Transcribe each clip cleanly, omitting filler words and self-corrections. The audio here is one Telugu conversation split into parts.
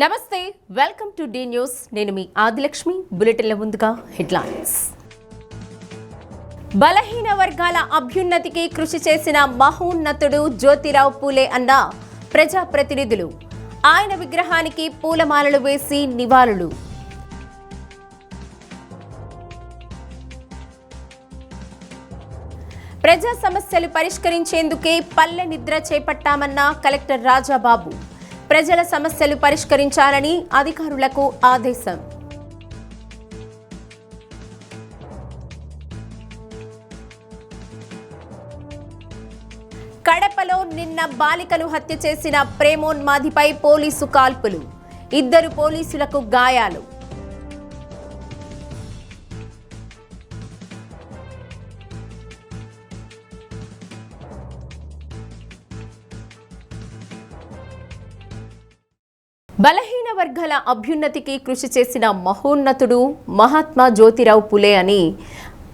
నమస్తే, వెల్కమ్ టు డి న్యూస్. నేను మీ ఆదిలక్ష్మి. బులెటిన్ల ముందుగా హెడ్లైన్స్. బలహీన వర్గాల అభ్యున్నతికి కృషి చేసిన మహోన్నతుడు జ్యోతిరావు పూలే అన్న ప్రజాప్రతినిధులు. ఆయన విగ్రహానికి పూలమాలలు వేసి నివాళులు. ప్రజా సమస్యలు పరిష్కరించేందుకే పల్లె నిద్ర చేపట్టామన్న కలెక్టర్ రాజాబాబు. ప్రజల సమస్యలు పరిష్కరించాలని అధికారులకు ఆదేశం. కడపలో నిన్న బాలికను హత్య చేసిన ప్రేమోన్మాదిపై పోలీసు కాల్పులు. 2 పోలీసులకు గాయాలు. బలహీన వర్గాల అభ్యున్నతికి కృషి చేసిన మహోన్నతుడు మహాత్మా జ్యోతిరావు పూలే అని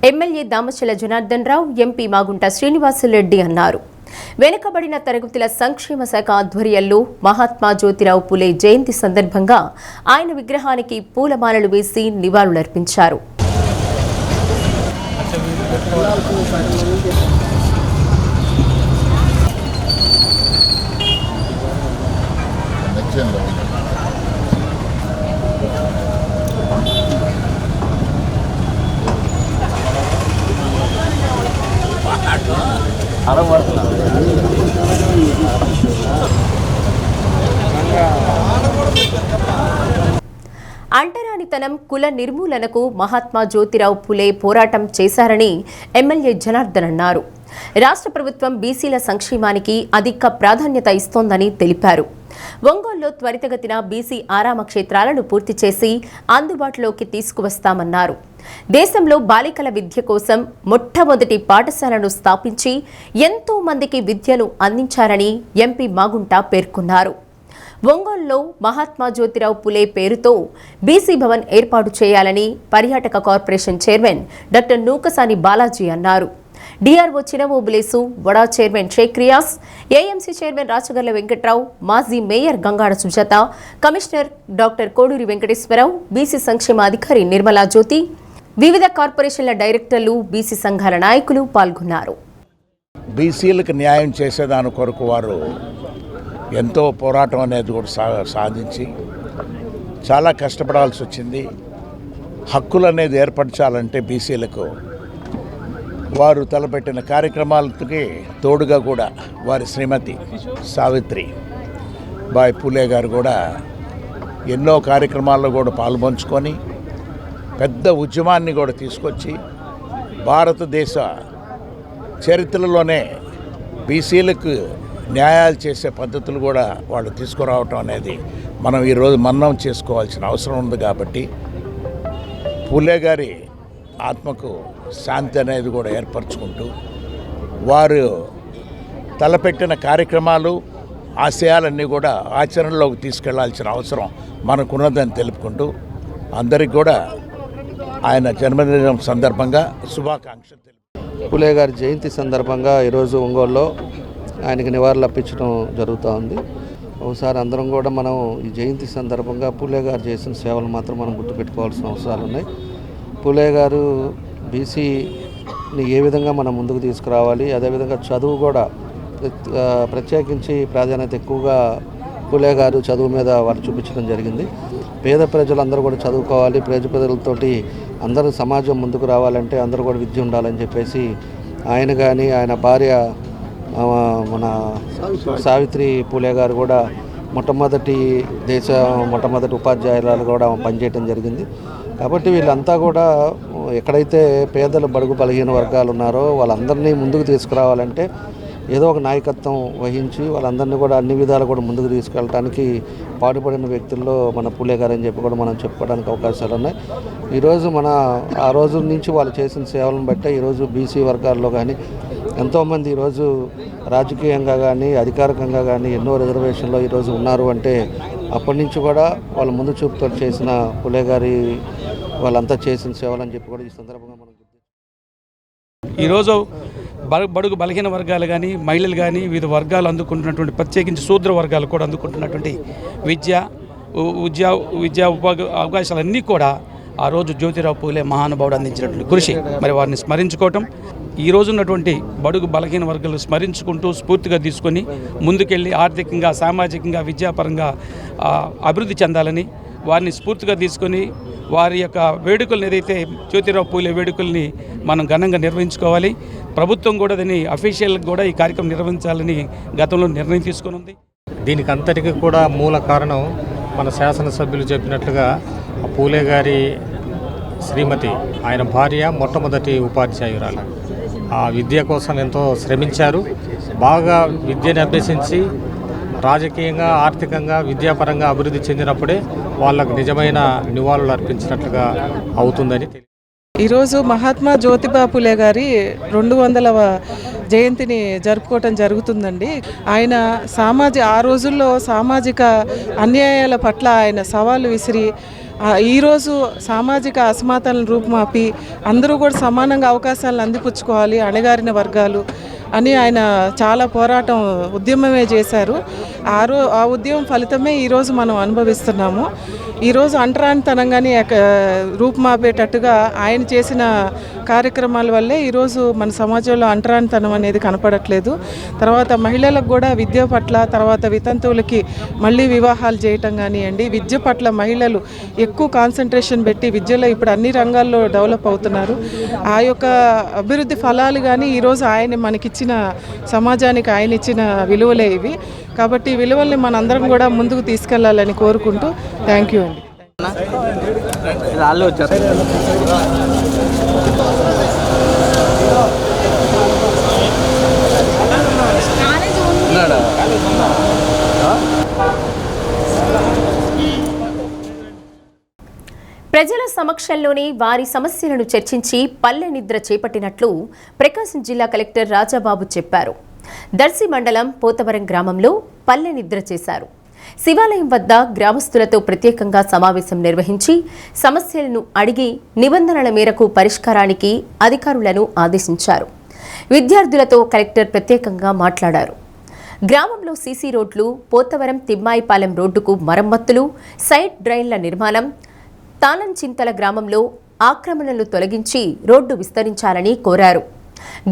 ఎమ్మెల్యే దామచల జనార్దన్ రావు, ఎంపీ మాగుంట శ్రీనివాసులరెడ్డి అన్నారు. వెనుకబడిన తరగతుల సంక్షేమ శాఖ ఆధ్వర్యంలో మహాత్మా జ్యోతిరావు పూలే జయంతి సందర్భంగా ఆయన విగ్రహానికి పూలమాలలు వేసి నివాళులర్పించారు. అంటరానితనం, కుల నిర్మూలనకు మహాత్మా జ్యోతిరావు పూలే పోరాటం చేశారని ఎమ్మెల్యే జనార్దన్ అన్నారు. రాష్ట్ర ప్రభుత్వం బీసీల సంక్షేమానికి అధిక ప్రాధాన్యత ఇస్తోందని తెలిపారు. ఒంగోలులో త్వరితగతిన బీసీ ఆరామ క్షేత్రాలను పూర్తి చేసి అందుబాటులోకి తీసుకువస్తామన్నారు. దేశంలో బాలికల విద్య కోసం మొట్టమొదటి పాఠశాలను స్థాపించి ఎంతో మందికి విద్యను అందించారని ఎంపీ మాగుంట పేర్కొన్నారు. ఒంగోలులో మహాత్మా జ్యోతిరావు పూలే పేరుతో బీసీ భవన్ ఏర్పాటు చేయాలని పర్యాటక corporation chairman doctor Nukasani Balaji అన్నారు. డిఆర్ఓ చినవోబులేసు, వడా chairman Shaik Riyas, AMC chairman Rachagarla Venkatrao, మాజీ mayor Gangada Sujatha, commissioner doctor Koduri Venkateswararao, BC సంక్షేమ అధికారి నిర్మలా జ్యోతి, వివిధ కార్పొరేషన్ల డైరెక్టర్లు, బీసీ సంఘాల నాయకులు పాల్గొన్నారు. బీసీలకు న్యాయం చేసేదాని కొరకు వారు ఎంతో పోరాటం అనేది కూడా సాధించి చాలా కష్టపడాల్సి వచ్చింది. హక్కులు అనేది ఏర్పరచాలంటే బీసీలకు వారు తలపెట్టిన కార్యక్రమాలకి తోడుగా కూడా వారి శ్రీమతి సావిత్రి బాయ్ పూలే గారు కూడా ఎన్నో కార్యక్రమాల్లో కూడా పాల్పంచుకొని పెద్ద ఉద్యమాన్ని కూడా తీసుకొచ్చి భారతదేశ చరిత్రలోనే బీసీలకు న్యాయాలు చేసే పద్ధతులు కూడా వాళ్ళు తీసుకురావటం అనేది మనం ఈరోజు మన్నం చేసుకోవాల్సిన అవసరం ఉంది. కాబట్టి పూలే గారి ఆత్మకు శాంతి అనేది కూడా ఏర్పరచుకుంటూ వారు తలపెట్టిన కార్యక్రమాలు, ఆశయాలన్నీ కూడా ఆచరణలోకి తీసుకెళ్లాల్సిన అవసరం మనకున్నదని తెలుపుకుంటూ అందరికి కూడా ఆయన జన్మదినం సందర్భంగా శుభాకాంక్షలు తెలుపు. పూలే గారి జయంతి సందర్భంగా ఈరోజు ఒంగోలులో ఆయనకి నివాళులు అర్పించడం జరుగుతూ ఉంది. ఒకసారి అందరం కూడా మనం ఈ జయంతి సందర్భంగా పూలే గారు చేసిన సేవలు మాత్రం మనం గుర్తుపెట్టుకోవాల్సిన అవసరాలు ఉన్నాయి. పూలే గారు బీసీని ఏ విధంగా మనం ముందుకు తీసుకురావాలి, అదేవిధంగా చదువు కూడా ప్రత్యేకించి ప్రాధాన్యత ఎక్కువగా పూలే గారు చదువు మీద వారు చూపించడం జరిగింది. పేద ప్రజలందరూ కూడా చదువుకోవాలి, పేద ప్రజలతోటి అందరూ సమాజం ముందుకు రావాలంటే అందరూ కూడా విద్య ఉండాలని చెప్పేసి ఆయన కానీ ఆయన భార్య మన సావిత్రి పూలే గారు కూడా మొట్టమొదటి ఉపాధ్యాయురాలు కూడా పనిచేయడం జరిగింది. కాబట్టి వీళ్ళంతా కూడా ఎక్కడైతే పేదలు, బడుగు, బలహీన వర్గాలు ఉన్నారో వాళ్ళందరినీ ముందుకు తీసుకురావాలంటే ఏదో ఒక నాయకత్వం వహించి వాళ్ళందరినీ కూడా అన్ని విధాలు కూడా ముందుకు తీసుకెళ్ళడానికి పాటుపడిన వ్యక్తుల్లో మన పూలే గారు అని చెప్పి కూడా మనం చెప్పుకోవడానికి అవకాశాలు ఉన్నాయి. ఈరోజు ఆ రోజు నుంచి వాళ్ళు చేసిన సేవలను బట్టే ఈరోజు బీసీ వర్గాల్లో కానీ ఎంతోమంది ఈరోజు రాజకీయంగా కానీ అధికారికంగా కానీ ఎన్నో రిజర్వేషన్లో ఈరోజు ఉన్నారు. అంటే అప్పటి నుంచి కూడా వాళ్ళ ముందు చూపుతో చేసిన పూలే గారి వాళ్ళంతా చేసిన సేవలు అని చెప్పి కూడా ఈ సందర్భంగా మనం ఈరోజు బడుగు బలహీన వర్గాలు కానీ మహిళలు కానీ వివిధ వర్గాలు అందుకుంటున్నటువంటి ప్రత్యేకించి శూద్ర వర్గాలు కూడా అందుకుంటున్నటువంటి విద్య విద్యా అవకాశాలన్నీ కూడా ఆ రోజు జ్యోతిరావు పూలే మహానుభావుడు అందించినటువంటి కృషి. మరి వారిని స్మరించుకోవటం, ఈ రోజు ఉన్నటువంటి బడుగు బలహీన వర్గాలు స్మరించుకుంటూ స్ఫూర్తిగా తీసుకొని ముందుకెళ్ళి ఆర్థికంగా, సామాజికంగా, విద్యాపరంగా అభివృద్ధి చెందాలని వారిని స్ఫూర్తిగా తీసుకొని వారి యొక్క వేడుకలను ఏదైతే జ్యోతిరావు పూలే వేడుకల్ని మనం ఘనంగా నిర్వహించుకోవాలి. ప్రభుత్వం కూడా దాన్ని అఫీషియల్గా కూడా ఈ కార్యక్రమం నిర్వహించాలని గతంలో నిర్ణయం తీసుకొని ఉంది. దీనికి అంతటికి కూడా మూల కారణం మన శాసనసభ్యులు చెప్పినట్లుగా పూలే గారి శ్రీమతి, ఆయన భార్య మొట్టమొదటి ఉపాధ్యాయురాలు. ఆ విద్య కోసం ఎంతో శ్రమించారు. బాగా విద్యను అభ్యసించి రాజకీయంగా, ఆర్థికంగా, విద్యాపరంగా అభివృద్ధి చెందినప్పుడే వాళ్ళకు నిజమైన నివాళులు అర్పించినట్లుగా అవుతుందని తెలియదు. ఈరోజు మహాత్మా జ్యోతిబా పూలే గారి 200వ జయంతిని జరుపుకోవటం జరుగుతుందండి. ఆయన ఆ రోజుల్లో సామాజిక అన్యాయాల పట్ల ఆయన సవాలు విసిరి ఈరోజు సామాజిక అసమానతలను రూపుమాపి అందరూ కూడా సమానంగా అవకాశాలను అందిపుచ్చుకోవాలి, అణగారిన వర్గాలు అని ఆయన చాలా పోరాటం, ఉద్యమమే చేశారు. ఆ ఉద్యమం ఫలితమే ఈరోజు మనం అనుభవిస్తున్నాము. ఈరోజు అంటరానితనంగానే రూపుమాపేటట్టుగా ఆయన చేసిన కార్యక్రమాల వల్లే ఈరోజు మన సమాజంలో అంటరానితనం అనేది కనపడట్లేదు. తర్వాత మహిళలకు కూడా విద్య పట్ల, తర్వాత వితంతువులకి మళ్ళీ వివాహాలు చేయటం కానివ్వండి, విద్య పట్ల మహిళలు ఎక్కువ కాన్సన్ట్రేషన్ పెట్టి విద్యలో ఇప్పుడు అన్ని రంగాల్లో డెవలప్ అవుతున్నారు. ఆ యొక్క అభివృద్ధి ఫలాలు కానీ ఈరోజు ఆయన మనకిచ్చిన సమాజానికి ఆయన ఇచ్చిన విలువలే ఇవి. కాబట్టి ఈ విలువల్ని మనందరం కూడా ముందుకు తీసుకెళ్లాలని కోరుకుంటూ థ్యాంక్ యూ అండి. ప్రజల సమక్షంలోనే వారి సమస్యలను చర్చించి పల్లె నిద్ర చేపట్టినట్లు ప్రకాశం జిల్లా కలెక్టర్ రాజాబాబు చెప్పారు. దర్శి మండలం పోతవరం గ్రామంలో పల్లె నిద్ర చేశారు. శివాలయం వద్ద గ్రామస్తులతో ప్రత్యేకంగా సమావేశం నిర్వహించి సమస్యలను అడిగి నిబంధనల మేరకు పరిష్కారానికి అధికారులను ఆదేశించారు. విద్యార్థులతో కలెక్టర్ ప్రత్యేకంగా మాట్లాడారు. గ్రామంలో సీసీ రోడ్లు, పోతవరం తిమ్మాయిపాలెం రోడ్డుకు మరమ్మతులు, సైడ్ డ్రైన్ల నిర్మాణం, తానంచింతల గ్రామంలో ఆక్రమణలు తొలగించి రోడ్డు విస్తరించాలని కోరారు.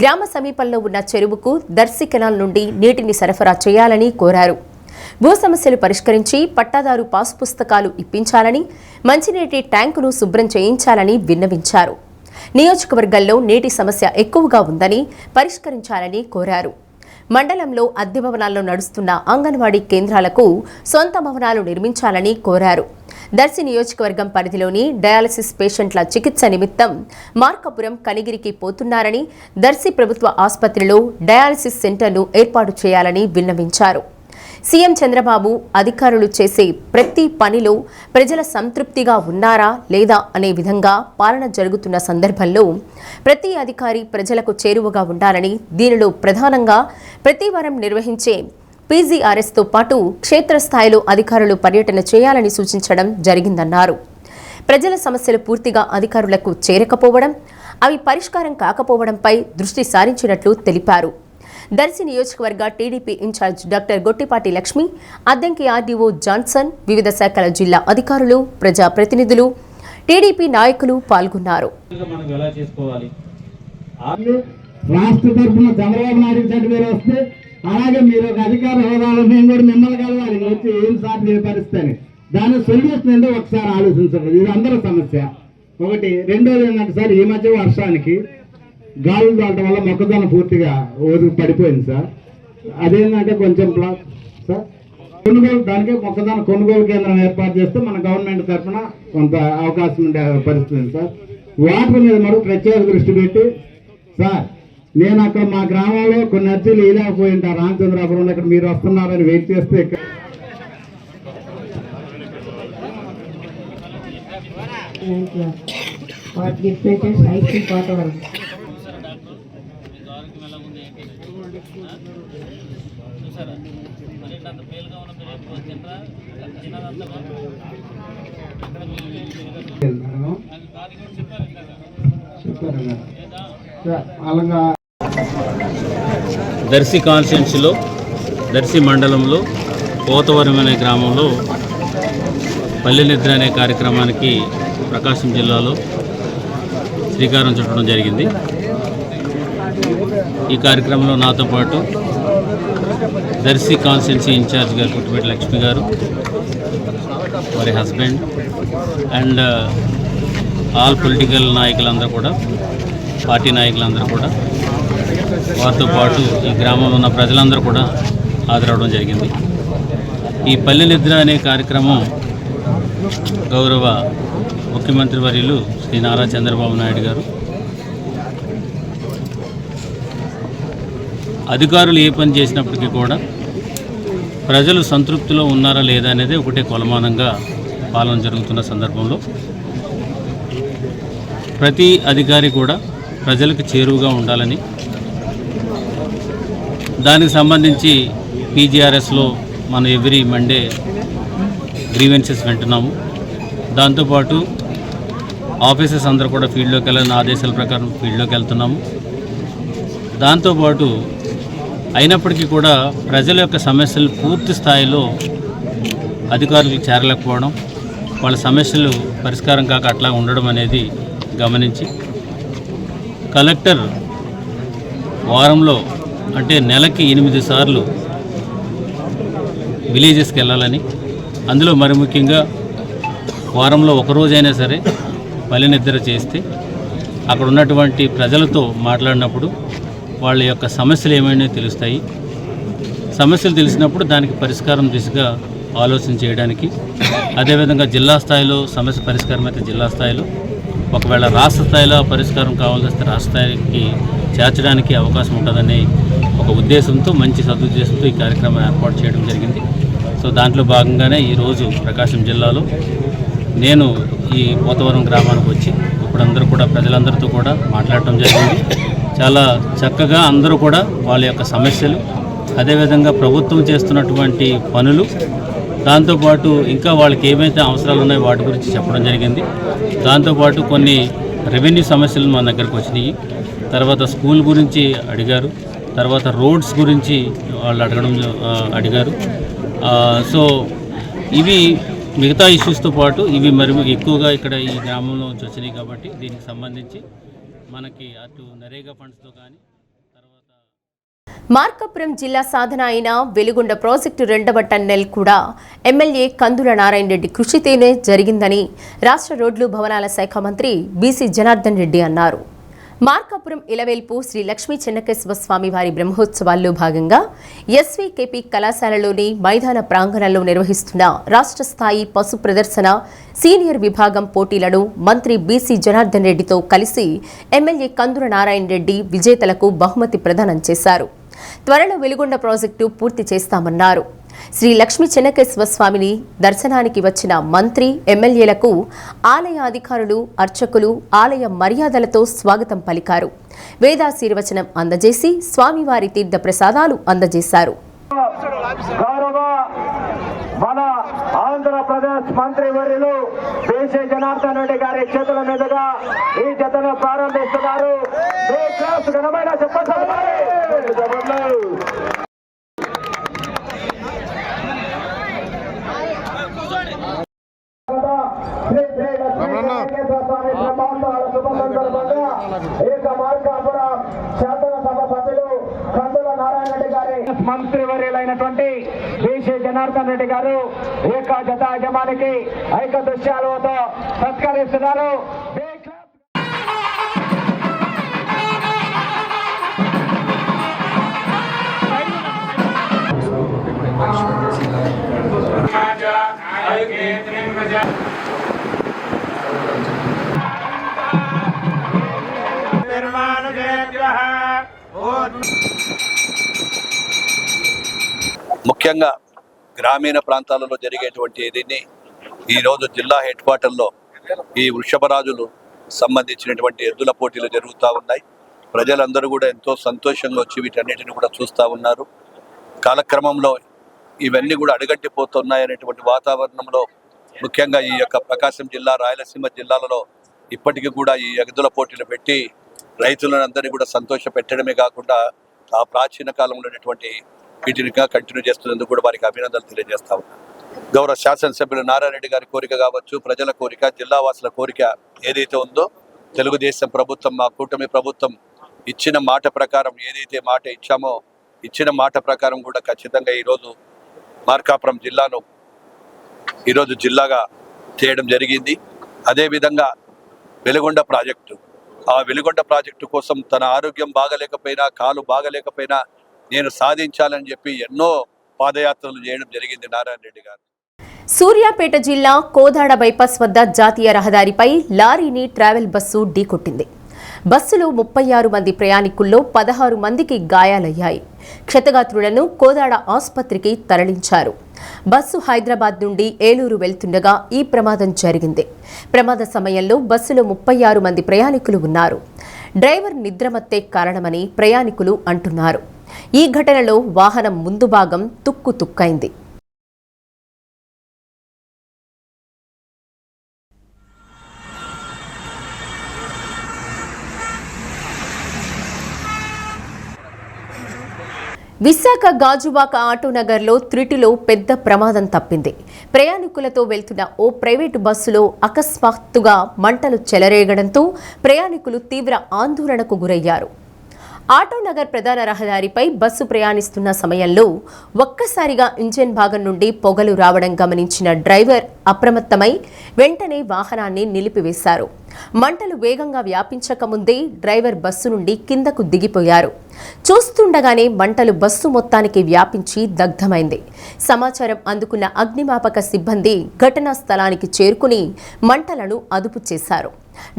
గ్రామ సమీపంలో ఉన్న చెరువుకు దర్శి కెనాల్ నుండి నీటిని సరఫరా చేయాలని కోరారు. భూ సమస్యలు పరిష్కరించి పట్టాదారు పాసు పుస్తకాలు ఇప్పించాలని, మంచినీటి ట్యాంకును శుభ్రం చేయించాలని విన్నవించారు. నియోజకవర్గంలో నీటి సమస్య ఎక్కువగా ఉందని పరిష్కరించాలని కోరారు. మండలంలో అద్దె భవనాల్లో నడుస్తున్న అంగన్వాడీ కేంద్రాలకు సొంత భవనాలు నిర్మించాలని కోరారు. దర్శి నియోజకవర్గం పరిధిలోని డయాలసిస్ పేషెంట్ల చికిత్స నిమిత్తం మార్కాపురం, కనిగిరికి పోతున్నారని, దర్శి ప్రభుత్వ ఆసుపత్రిలో డయాలసిస్ సెంటర్ను ఏర్పాటు చేయాలని విన్నవించారు. సీఎం చంద్రబాబు అధికారులు చేసే ప్రతి పనిలో ప్రజల సంతృప్తిగా ఉన్నారా లేదా అనే విధంగా పాలన జరుగుతున్న సందర్భంలో ప్రతి అధికారి ప్రజలకు చేరువగా ఉండాలని, దీనిలో ప్రధానంగా ప్రతి వారం నిర్వహించే పీజీఆర్ఎస్తో పాటు క్షేత్రస్థాయిలో అధికారులు పర్యటన చేయాలని సూచించడం జరిగిందన్నారు. ప్రజల సమస్యలు పూర్తిగా అధికారులకు చేరకపోవడం, అవి పరిష్కారం కాకపోవడంపై దృష్టి సారించినట్లు తెలిపారు. దర్శి నియోజకవర్గ TDP in charge doctor Gottipati Lakshmi, Addanki RDO Johnson, వివిధ శాఖల జిల్లా అధికారులు, ప్రజాప్రతినిధులు, టీడీపీ నాయకులు పాల్గొన్నారు. రాష్ట్ర తరఫున చంద్రబాబు నాయుడు సర్టిఫికేట్ వస్తే అలాగే మీరు ఒక అధికార హోదాలో మేము కూడా మిమ్మల్ని కలవాలి, వచ్చి ఏం సార్ మీరు పరిస్థితి దాని సొల్యూషన్ ఏంటో ఒకసారి ఆలోచించండి. ఇది అందరూ సమస్య. ఒకటి. రెండోది ఏంటంటే సార్, ఈ మధ్య వర్షానికి గాలులు దాటం వల్ల మొక్కజొన్న పూర్తిగా పడిపోయింది సార్. అదేంటంటే కొంచెం సార్ కొనుగోలు, దానికే మొక్కజొన్న కొనుగోలు కేంద్రం ఏర్పాటు చేస్తే మన గవర్నమెంట్ తరఫున కొంత అవకాశం ఉండే పరిస్థితి ఉంది సార్. వాటర్ మీద మరో ప్రత్యేక దృష్టి పెట్టి సార్, నేను అక్కడ మా గ్రామంలో కొన్ని అర్జీలు ఇలాపోయి ఉంటారు రామచంద్రాపురంలో, ఇక్కడ మీరు వస్తున్నారని వెయిట్ చేస్తే అలాగా దర్శి కాన్స్టిట్యున్సీలో, దర్శి మండలంలో పోతవరం అనే గ్రామంలో పల్లె నిద్ర అనే కార్యక్రమానికి ప్రకాశం జిల్లాలో శ్రీకారం చుట్టడం జరిగింది. ఈ కార్యక్రమంలో నాతో పాటు దర్శి కాన్స్టిట్యున్సీ ఇన్ఛార్జ్ గారు పుట్టిపేట లక్ష్మి గారు, వారి హస్బెండ్ అండ్ ఆల్ పొలిటికల్ నాయకులందరూ కూడా, పార్టీ నాయకులందరూ కూడా, వారితో పాటు ఈ గ్రామంలో ఉన్న ప్రజలందరూ కూడా హాజరవడం జరిగింది. ఈ పల్లె నిద్ర అనే కార్యక్రమం గౌరవ ముఖ్యమంత్రి వర్యులు శ్రీ నారా చంద్రబాబు నాయుడు గారు అధికారులు ఏ పని చేసినప్పటికీ కూడా ప్రజలు సంతృప్తిలో ఉన్నారా లేదా అనేది ఒకటే కొలమానంగా పాలన జరుగుతున్న సందర్భంలో ప్రతి అధికారి కూడా ప్రజలకు చేరువుగా ఉండాలని, దానికి సంబంధించి పీజీఆర్ఎస్లో మనం ఎవ్రీ మండే గ్రీవెన్సెస్ వింటున్నాము. దాంతోపాటు ఆఫీసర్స్ అందరూ కూడా ఫీల్డ్లోకి వెళ్ళాలని ఆదేశాల ప్రకారం ఫీల్డ్లోకి వెళ్తున్నాము. దాంతోపాటు అయినప్పటికీ కూడా ప్రజల యొక్క సమస్యలు పూర్తి స్థాయిలో అధికారులకు చేరలేకపోవడం, వాళ్ళ సమస్యలు పరిష్కారం కాక అట్లా ఉండడం అనేది గమనించి కలెక్టర్ వారంలో అంటే నెలకి 8 సార్లు విలేజెస్కి వెళ్ళాలని, అందులో మరి ముఖ్యంగా వారంలో ఒకరోజైనా సరే పల్లె నిద్ర చేస్తే అక్కడ ఉన్నటువంటి ప్రజలతో మాట్లాడినప్పుడు వాళ్ళ యొక్క సమస్యలు ఏమైనా తెలుస్తాయి. సమస్యలు తెలిసినప్పుడు దానికి పరిష్కారం దిశగా ఆలోచన చేయడానికి, అదేవిధంగా జిల్లా స్థాయిలో సమస్య పరిష్కారం అయితే జిల్లా స్థాయిలో, ఒకవేళ రాష్ట్ర స్థాయిలో పరిష్కారం కావాల్సి వస్తే రాష్ట్ర స్థాయికి చేర్చడానికి అవకాశం ఉంటుందనే ఒక ఉద్దేశంతో, మంచి సదుద్దేశంతో ఈ కార్యక్రమం ఏర్పాటు చేయడం జరిగింది. సో దాంట్లో భాగంగానే ఈరోజు ప్రకాశం జిల్లాలో నేను ఈ పోతవరం గ్రామానికి వచ్చి ఇప్పుడు అందరూ కూడా ప్రజలందరితో కూడా మాట్లాడటం జరిగింది. చాలా చక్కగా అందరూ కూడా వాళ్ళ యొక్క సమస్యలు, అదేవిధంగా ప్రభుత్వం చేస్తున్నటువంటి పనులు, దాంతోపాటు ఇంకా వాళ్ళకి ఏమైతే అవసరాలు ఉన్నాయో వాటి గురించి చెప్పడం జరిగింది. దాంతోపాటు కొన్ని రెవెన్యూ సమస్యలు మన దగ్గరకు వచ్చినాయి. తర్వాత స్కూల్ గురించి అడిగారు, తర్వాత రోడ్స్ గురించి వాళ్ళు అడిగారు. సో ఇవి మిగతా ఇష్యూస్తో పాటు ఇవి మరి ఎక్కువగా ఇక్కడ ఈ గ్రామంలో నుంచి వచ్చినాయి కాబట్టి దీనికి సంబంధించి మనకి అటు నరేగా ఫండ్స్తో కానీ తర్వాత మార్కాపురం జిల్లా సాధన అయిన వెలుగొండ ప్రాజెక్టు 2వ టన్నెల్ కూడా ఎమ్మెల్యే కందుల నారాయణ రెడ్డి కృషితోనే జరిగిందని రాష్ట్ర రోడ్లు భవనాల శాఖ మంత్రి బీసీ జనార్దన్ రెడ్డి అన్నారు. మార్కాపురం ఇలవేల్పు శ్రీ లక్ష్మీ చెన్నకేశవ స్వామి వారి బ్రహ్మోత్సవాల్లో భాగంగా ఎస్వీకేపీ కళాశాలలోని మైదాన ప్రాంగణంలో నిర్వహిస్తున్న రాష్ట్ర స్థాయి పశు ప్రదర్శన సీనియర్ విభాగం పోటీలను మంత్రి బీసీ జనార్దన్ రెడ్డితో కలిసి ఎమ్మెల్యే కందుల నారాయణ రెడ్డి విజేతలకు బహుమతి ప్రదానం చేశారు. త్వరలో వెలుగొండ ప్రాజెక్టు పూర్తి చేస్తామన్నారు. శ్రీ లక్ష్మీ చెన్నకేశవ స్వామిని దర్శనానికి వచ్చిన మంత్రి, ఎమ్మెల్యేలకు ఆలయ అధికారులు, అర్చకులు ఆలయ మర్యాదలతో స్వాగతం పలికారు. వేదాశీర్వచనం అందజేసి స్వామివారి తీర్థ ప్రసాదాలు అందజేశారు. మన ఆంధ్రప్రదేశ్ మంత్రి వర్యులు బీసీ జనార్దన్ రెడ్డి గారి చేతుల మీదుగా ఈ జతను ప్రారంభిస్తున్నారు. మంత్రివర్యులైనటువంటి బీసీ జనార్దన్ రెడ్డి గారు ఏక జత యజమానికి ఐక దృశ్యాలతో సత్కరిస్తున్నారు. ముఖ్యంగా గ్రామీణ ప్రాంతాలలో జరిగేటువంటి దీన్ని ఈరోజు జిల్లా హెడ్ క్వార్టర్లో ఈ వృషభరాజులు సంబంధించినటువంటి ఎద్దుల పోటీలు జరుగుతూ ఉన్నాయి. ప్రజలందరూ కూడా ఎంతో సంతోషంగా వచ్చి వీటన్నిటిని కూడా చూస్తూ ఉన్నారు. కాలక్రమంలో ఇవన్నీ కూడా అడుగంటిపోతున్నాయి అనేటువంటి వాతావరణంలో ముఖ్యంగా ఈ యొక్క ప్రకాశం జిల్లా, రాయలసీమ జిల్లాలలో ఇప్పటికీ కూడా ఈ ఎద్దుల పోటీలు పెట్టి రైతులను అందరినీ కూడా సంతోష పెట్టడమే కాకుండా ఆ ప్రాచీన కాలంలో ఉన్నటువంటి వీటినిగా కంటిన్యూ చేస్తున్నందుకు కూడా వారికి అభినందనలు తెలియజేస్తా ఉన్నాను. గౌరవ శాసనసభ్యులు నారాయణ రెడ్డి గారి కోరిక కావచ్చు, ప్రజల కోరిక, జిల్లా వాసుల కోరిక ఏదైతే ఉందో తెలుగుదేశం ప్రభుత్వం, మా కూటమి ప్రభుత్వం ఇచ్చిన మాట ప్రకారం ఏదైతే మాట ఇచ్చామో ఇచ్చిన మాట ప్రకారం కూడా ఖచ్చితంగా ఈరోజు మార్కాపురం జిల్లాను ఈరోజు జిల్లాగా చేయడం జరిగింది. అదేవిధంగా వెలుగొండ ప్రాజెక్టు, ఆ వెలుగొండ ప్రాజెక్టు కోసం తన ఆరోగ్యం బాగలేకపోయినా, కాలు బాగలేకపోయినా నేను సాధించాలని చెప్పి ఎన్నో పాదయాత్రలు చేయడం జరిగింది నారాయణ రెడ్డి గారు. సూర్యాపేట జిల్లా కోదాడ బైపాస్ వద్ద జాతీయ రహదారిపై లారీని ట్రావెల్ బస్సు ఢీకొట్టింది. బస్సులో 36 మంది ప్రయాణికుల్లో 16 మందికి గాయాలయ్యాయి. క్షతగాత్రులను కోదాడ ఆసుపత్రికి తరలించారు. బస్సు హైదరాబాద్ నుండి ఏలూరు వెళ్తుండగా ఈ ప్రమాదం జరిగింది. ప్రమాద సమయంలో బస్సులో 36 మంది ప్రయాణికులు ఉన్నారు. డ్రైవర్ నిద్రమత్తే కారణమని ప్రయాణికులు అంటున్నారు. ఈ ఘటనలో వాహనం ముందు భాగం తుక్కైంది. విశాఖ గాజువాక ఆటోనగర్లో త్రిటిలో పెద్ద ప్రమాదం తప్పింది. ప్రయాణికులతో వెళ్తున్న ఓ ప్రైవేటు బస్సులో అకస్మాత్తుగా మంటలు చెలరేగడంతో ప్రయాణికులు తీవ్ర ఆందోళనకు గురయ్యారు. ఆటోనగర్ ప్రధాన రహదారిపై బస్సు ప్రయాణిస్తున్న సమయంలో ఒక్కసారిగా ఇంజిన్ భాగం నుండి పొగలు రావడం గమనించిన డ్రైవర్ అప్రమత్తమై వెంటనే వాహనాన్ని నిలిపివేశారు. మంటలు వేగంగా వ్యాపించకముందే డ్రైవర్ బస్సు నుండి కిందకు దిగిపోయారు. చూస్తుండగానే మంటలు బస్సు మొత్తానికి వ్యాపించి దగ్ధమైంది. సమాచారం అందుకున్న అగ్నిమాపక సిబ్బంది ఘటనా స్థలానికి చేరుకుని మంటలను అదుపు చేశారు.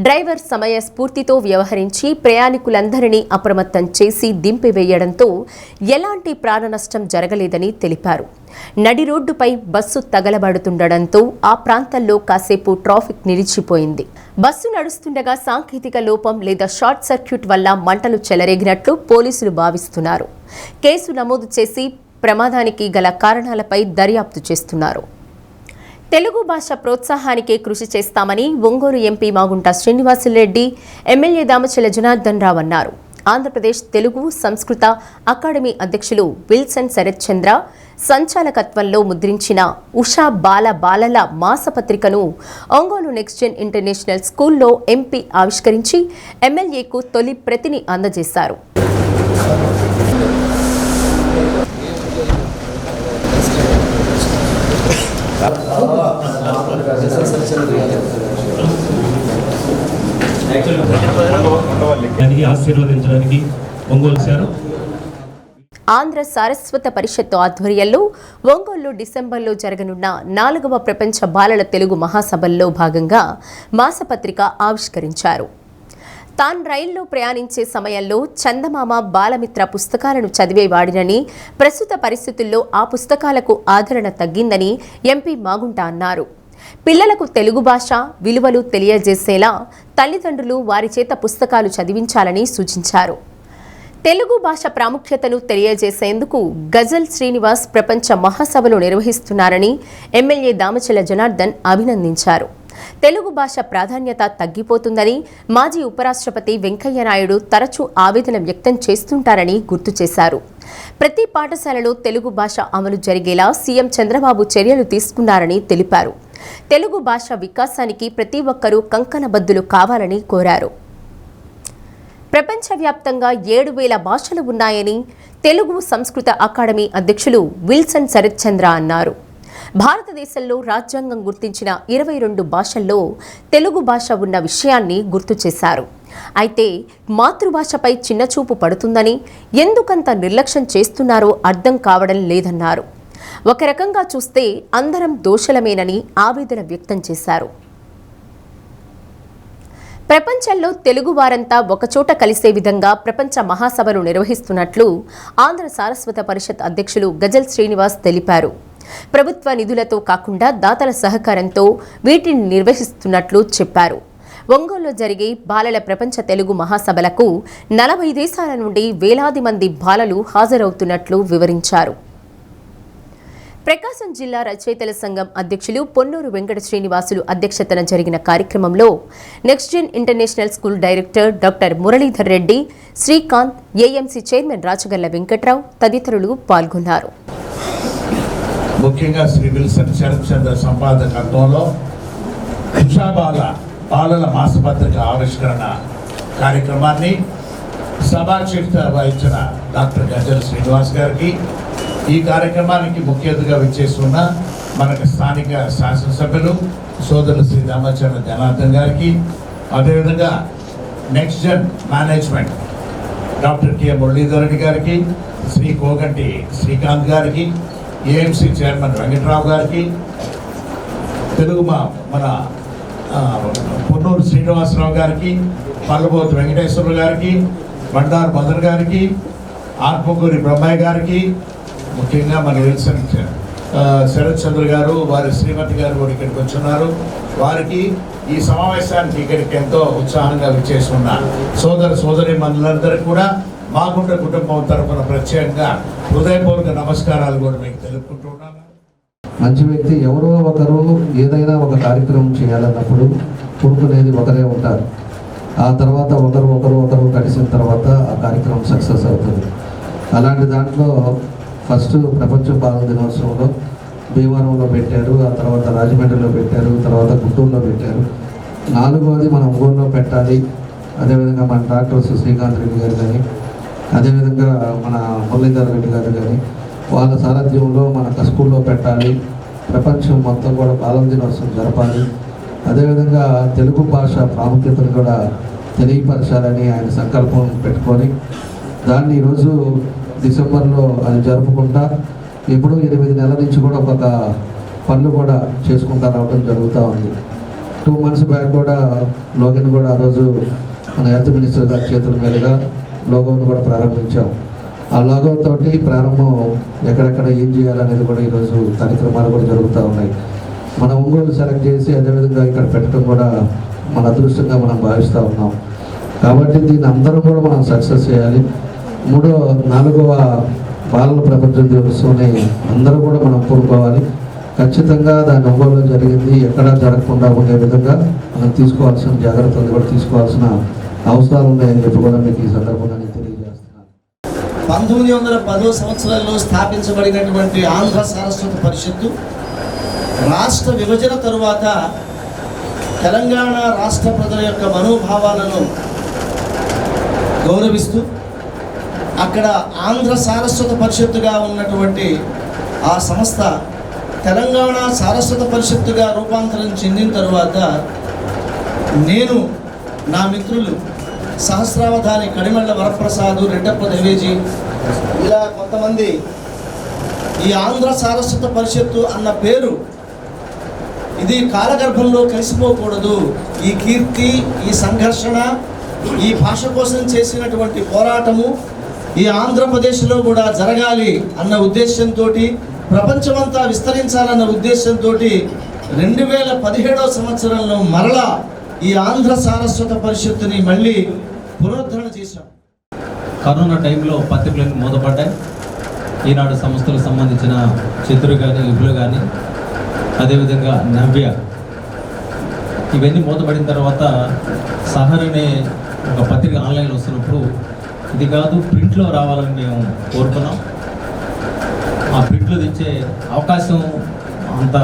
డ్రైవర్ సమయస్ఫూర్తితో వ్యవహరించి ప్రయాణికులందరినీ అప్రమత్తం చేసి దింపివేయడంతో ఎలాంటి ప్రాణనష్టం జరగలేదని తెలిపారు. నడి రోడ్డుపై బస్సు తగలబడుతుండడంతో ఆ ప్రాంతంలో కాసేపు ట్రాఫిక్ నిలిచిపోయింది. బస్సు నడుస్తుండగా సాంకేతిక లోపం లేదా షార్ట్ సర్క్యూట్ వల్ల మంటలు చెలరేగినట్లు పోలీసులు భావిస్తున్నారు. కేసు నమోదు చేసి ప్రమాదానికి గల కారణాలపై దర్యాప్తు చేస్తున్నారు. తెలుగు భాష ప్రోత్సాహానికే కృషి చేస్తామని ఒంగోలు ఎంపీ మాగుంట శ్రీనివాసులరెడ్డి, ఎమ్మెల్యే దామచల జనార్దన్ రావు అన్నారు. ఆంధ్రప్రదేశ్ తెలుగు సంస్కృత అకాడమీ అధ్యక్షులు విల్సన్ శరత్ చంద్ర సంచాలకత్వంలో ముద్రించిన ఉషా బాలల మాసపత్రికను ఒంగోలు నెక్స్ట్ జెన్ ఇంటర్నేషనల్ స్కూల్లో ఎంపీ ఆవిష్కరించి ఎమ్మెల్యేకు తొలి ప్రతిని అందజేశారు. ఆంధ్ర సారస్వత పరిషత్తు ఆధ్వర్యంలో ఒంగోలు డిసెంబర్లో జరగనున్న 4వ ప్రపంచ బాలల తెలుగు మహాసభల్లో భాగంగా మాసపత్రిక ఆవిష్కరించారు. తాను రైల్లో ప్రయాణించే సమయంలో చందమామ, బాలమిత్ర పుస్తకాలను చదివేవాడినని, ప్రస్తుత పరిస్థితుల్లో ఆ పుస్తకాలకు ఆదరణ తగ్గిందని ఎంపీ మాగుంట అన్నారు. పిల్లలకు తెలుగు భాష విలువలు తెలియజేసేలా తల్లిదండ్రులు వారి చేత పుస్తకాలు చదివించాలని సూచించారు. తెలుగు భాష ప్రాముఖ్యతను తెలియజేసేందుకు గజల్ శ్రీనివాస్ ప్రపంచ మహాసభలు నిర్వహిస్తున్నారని ఎమ్మెల్యే దామచల జనార్దన్ అభినందించారు. తెలుగు భాష ప్రాధాన్యత తగ్గిపోతుందని మాజీ ఉపరాష్ట్రపతి వెంకయ్య నాయుడు తరచూ ఆవేదన వ్యక్తం చేస్తుంటారని గుర్తు చేశారు. ప్రతి పాఠశాలలో తెలుగు భాష అమలు జరిగేలా సీఎం చంద్రబాబు చర్యలు తీసుకున్నారని తెలిపారు. తెలుగు భాష వికాసానికి ప్రతి ఒక్కరూ కంకణబద్దులు కావాలని కోరారు. ప్రపంచవ్యాప్తంగా 7,000 భాషలు ఉన్నాయని తెలుగు సంస్కృత అకాడమీ అధ్యక్షులు విల్సన్ శరత్ చంద్ర అన్నారు. భారతదేశంలో రాజ్యాంగం గుర్తించిన 22 భాషల్లో తెలుగు భాష ఉన్న విషయాన్ని గుర్తు చేశారు. అయితే మాతృభాషపై చిన్నచూపు పడుతుందని, ఎందుకంత నిర్లక్ష్యం చేస్తున్నారో అర్థం కావడం లేదన్నారు. ఒక రకంగా చూస్తే అందరం దోషులమేనని ఆవేదన వ్యక్తం చేశారు. ప్రపంచంలో తెలుగు వారంతా ఒకచోట కలిసే విధంగా ప్రపంచ మహాసభలు నిర్వహిస్తున్నట్లు ఆంధ్ర సారస్వత పరిషత్ అధ్యక్షులు గజల్ శ్రీనివాస్ తెలిపారు. ప్రభుత్వ నిధులతో కాకుండా దాతల సహకారంతో వీటిని నిర్వహిస్తున్నట్లు చెప్పారు. ఒంగోలులో జరిగే బాలల ప్రపంచ తెలుగు మహాసభలకు 40 దేశాల నుండి వేలాది మంది బాలలు హాజరవుతున్నట్లు వివరించారు. ప్రకాశం జిల్లా రచయితల సంఘం అధ్యక్షులు పొన్నూరు వెంకట శ్రీనివాసులు అధ్యక్షతన జరిగిన కార్యక్రమంలో next gen international school director doctor Muralidhar Reddy, Srikanth, AMC chairman Rachagalla Venkatrao తదితరులు పాల్గొన్నారు. ముఖ్యంగా శ్రీ విల్సన్ శరత్ చంద్ర సంపాదకత్వంలో బాలల మాసపత్రిక ఆవిష్కరణ కార్యక్రమాన్ని సభాధ్యక్షత వహించిన డాక్టర్ గజల్ శ్రీనివాస్ గారికి, ఈ కార్యక్రమానికి ముఖ్య అతిథిగా విచ్చేస్తున్న మనకు స్థానిక శాసనసభ్యులు సోదరులు శ్రీ దామచర్ల జనార్దన్ గారికి, అదేవిధంగా next Jan management doctor K Muralidhar Reddy గారికి, శ్రీ కోగంటి శ్రీకాంత్ గారికి, ఏఎంసీ చైర్మన్ వెంకట్రావు గారికి, మన పొన్నూరు శ్రీనివాసరావు గారికి, పల్లబోతు వెంకటేశ్వర గారికి, బండారు మదర్ గారికి, ఆత్మకూరి బ్రహ్మయ్య గారికి, ముఖ్యంగా మన విల్సన్ శరత్ చంద్ర గారు వారి శ్రీమతి గారు కూడా ఇక్కడికి వచ్చున్నారు. వారికి ఈ సమావేశానికి ఇక్కడికి ఎంతో ఉత్సాహంగా విచ్చేస్తున్న సోదరి మనులందరికీ కూడా మాగుంట కుటుంబం తరఫున ప్రత్యేకంగా హృదయపూర్వక నమస్కారాలు కూడా మీకు తెలుపుకుంటున్నాను. మంచి వ్యక్తి ఎవరో ఒకరు ఏదైనా ఒక కార్యక్రమం చేయాలన్నప్పుడు కోరుకునేది ఒకరే ఉంటారు. ఆ తర్వాత ఒకరు కలిసిన తర్వాత ఆ కార్యక్రమం సక్సెస్ అవుతుంది. అలాంటి దాంట్లో ఫస్ట్ ప్రపంచ బాలల దినోత్సవంలో భీమవరంలో పెట్టారు, ఆ తర్వాత రాజమండ్రిలో పెట్టారు, తర్వాత గుంటూరులో పెట్టారు. 4వది మన ఒంగోలులో పెట్టాలి. అదేవిధంగా మన డాక్టర్ శ్రీకాంత్ రెడ్డి గారు కానీ, అదేవిధంగా మన మురళీధర్ రెడ్డి గారు కానీ వాళ్ళ సారథ్యంలో మన స్కూల్లో పెట్టాలి. ప్రపంచం మొత్తం కూడా బాలల దినోత్సవం జరపాలి. అదేవిధంగా తెలుగు భాష ప్రాముఖ్యతను కూడా తెలియపరచాలని ఆయన సంకల్పం పెట్టుకొని దాన్ని ఈరోజు డిసెంబర్లో అది జరుపుకుంటా ఇప్పుడు 8 నెలల నుంచి కూడా ఒక్కొక్క పనులు కూడా చేసుకుంటా రావడం జరుగుతూ ఉంది. 2 months బ్యాక్ కూడా లోగన్ కూడా ఆ రోజు మన హెల్త్ మినిస్టర్ గారి చేతుల మీదుగా లోగోను కూడా ప్రారంభించాం. ఆ లోగో తోటి ప్రారంభం ఎక్కడెక్కడ ఏం చేయాలనేది కూడా ఈరోజు కార్యక్రమాలు కూడా జరుగుతూ ఉన్నాయి. మన ఒంగోలు సెలెక్ట్ చేసి అదేవిధంగా ఇక్కడ పెట్టడం కూడా మన అదృష్టంగా మనం భావిస్తూ ఉన్నాం. కాబట్టి దీన్ని అందరం కూడా మనం సక్సెస్ చేయాలి. 4వ బాలల ప్రపంచ దినోత్సవాన్ని అందరూ కూడా మనం కోరుకోవాలి. ఖచ్చితంగా దాని ఒంగోలులో జరిగింది ఎక్కడా జరగకుండా ఉండే విధంగా మనం తీసుకోవాల్సిన జాగ్రత్తలు కూడా తీసుకోవాల్సిన అవసరాలు ఉన్నాయని చెప్పి కూడా మీకు ఈ సందర్భంగా నేను తెలియజేస్తున్నాను. 1910 సంవత్సరాల్లో స్థాపించబడినటువంటి ఆంధ్ర సారస్వత పరిషత్తు రాష్ట్ర విభజన తరువాత తెలంగాణ రాష్ట్ర ప్రజల యొక్క మనోభావాలను గౌరవిస్తూ అక్కడ ఆంధ్ర సారస్వత పరిషత్తుగా ఉన్నటువంటి ఆ సంస్థ తెలంగాణ సారస్వత పరిషత్తుగా రూపాంతరం చెందిన తరువాత నేను, నా మిత్రులు సహస్రావధాని కడిమళ్ళ వరప్రసాదు, రెడ్డప్ప దేవేజీ, ఇలా కొంతమంది ఈ ఆంధ్ర సారస్వత పరిషత్తు అన్న పేరు ఇది కాలగర్భంలో కలిసిపోకూడదు. ఈ కీర్తి, ఈ సంఘర్షణ, ఈ భాష కోసం చేసినటువంటి పోరాటము ఈ ఆంధ్రప్రదేశ్లో కూడా జరగాలి అన్న ఉద్దేశంతో, ప్రపంచమంతా విస్తరించాలన్న ఉద్దేశంతో 2017వ సంవత్సరంలో మరలా ఈ ఆంధ్ర సారస్వత పరిషత్తుని మళ్ళీ పునరుద్ధరణ చేశాం. కరోనా టైంలో పత్రికలన్నీ మూతపడ్డాయి. ఈనాడు సంస్థలకు సంబంధించిన చిత్రు కానీ, విపులు కానీ, అదేవిధంగా నవ్య, ఇవన్నీ మూతపడిన తర్వాత సహర్ అనే ఒక పత్రిక ఆన్లైన్లో వస్తున్నప్పుడు ఇది కాదు ప్రింట్లో రావాలని మేము కోరుకున్నాం. ఆ ప్రింట్లో తెచ్చే అవకాశం అంత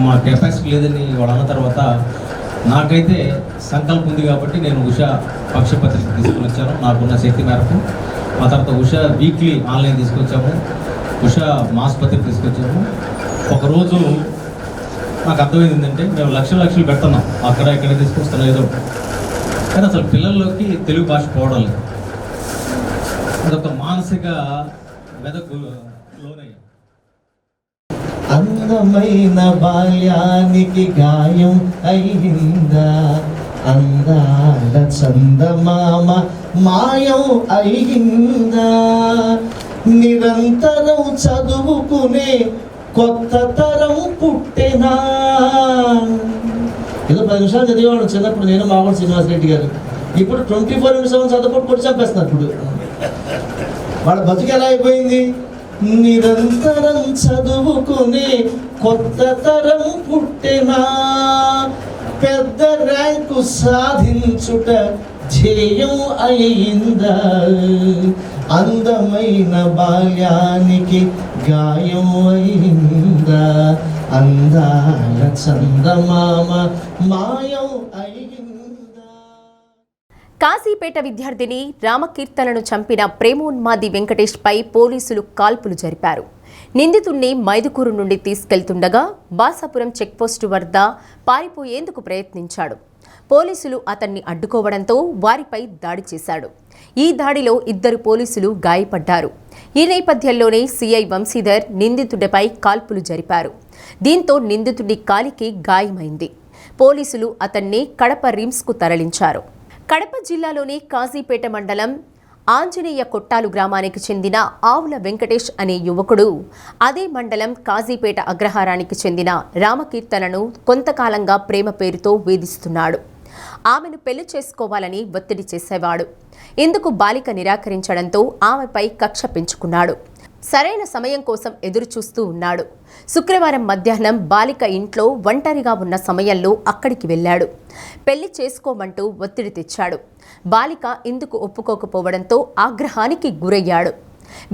మా కెపాసిటీ లేదని వాళ్ళు అన్న తర్వాత నాకైతే సంకల్పం ఉంది కాబట్టి నేను ఉషా పక్షపత్రిక తీసుకుని వచ్చాను నాకున్న శక్తి మేరకు. ఆ తర్వాత ఉషా వీక్లీ ఆన్లైన్ తీసుకొచ్చాము, ఉషా మాస్ పత్రిక తీసుకొచ్చాము. ఒకరోజు నాకు అర్థమైంది ఏంటంటే మేము లక్షలు పెడుతున్నాం, అక్కడ ఇక్కడ తీసుకొస్తున్నాం ఏదో, కానీ అసలు పిల్లల్లోకి తెలుగు భాష పోవడం లేదు. అదొక మానసిక మెదకు లోనయ్యా. అందమైన బాల్యానికి గాయం అయిందా, అందాల చందమామ మాయం అయిందా, నిరంతరం చదువుకునే కొత్త తరం పుట్టెనా. ఏదో 10 నిమిషాలు చదివాడు చిన్నప్పుడు నేను, మామూలు శ్రీనివాసరెడ్డి గారు. ఇప్పుడు 24/7 చదువుకుంటూ కొట్టి చంపేస్తున్నారు. ఇప్పుడు వాళ్ళ బతుకు ఎలా అయిపోయింది? నిరంతరం చదువుకునే కొత్త తరం పుట్టెనా, పెద్ద ర్యాంకు సాధించుట ధ్యేయం అయిందా, అందమైన బాల్యానికి గాయం అయిందా, అందాల చందమామ మాయం అయిందా. కాశీపేట విద్యార్థిని రామకీర్తనను చంపిన ప్రేమోన్మాది వెంకటేష్పై పోలీసులు కాల్పులు జరిపారు. నిందితుణ్ణి మైదుకూరు నుండి తీసుకెళ్తుండగా బాసాపురం చెక్పోస్టు వద్ద పారిపోయేందుకు ప్రయత్నించాడు. పోలీసులు అతన్ని అడ్డుకోవడంతో వారిపై దాడి చేశాడు. ఈ దాడిలో 2 పోలీసులు గాయపడ్డారు. ఈ నేపథ్యంలోనే సీఐ వంశీధర్ నిందితుడిపై కాల్పులు జరిపారు. దీంతో నిందితుడి కాలికి గాయమైంది. పోలీసులు అతన్ని కడప రిమ్స్కు తరలించారు. కడప జిల్లాలోని కాజీపేట మండలం ఆంజనేయ కొట్టాలు గ్రామానికి చెందిన ఆవుల వెంకటేష్ అనే యువకుడు అదే మండలం కాజీపేట అగ్రహారానికి చెందిన రామకీర్తనను కొంతకాలంగా ప్రేమ పేరుతో వేధిస్తున్నాడు. ఆమెను పెళ్లి చేసుకోవాలని ఒత్తిడి చేసేవాడు. ఇందుకు బాలిక నిరాకరించడంతో ఆమెపై కక్ష పెంచుకున్నాడు. సరైన సమయం కోసం ఎదురుచూస్తూ ఉన్నాడు. శుక్రవారం మధ్యాహ్నం బాలిక ఇంట్లో ఒంటరిగా ఉన్న సమయంలో అక్కడికి వెళ్ళాడు. పెళ్లి చేసుకోమంటూ ఒత్తిడి తెచ్చాడు. బాలిక ఇందుకు ఒప్పుకోకపోవడంతో ఆగ్రహానికి గురయ్యాడు.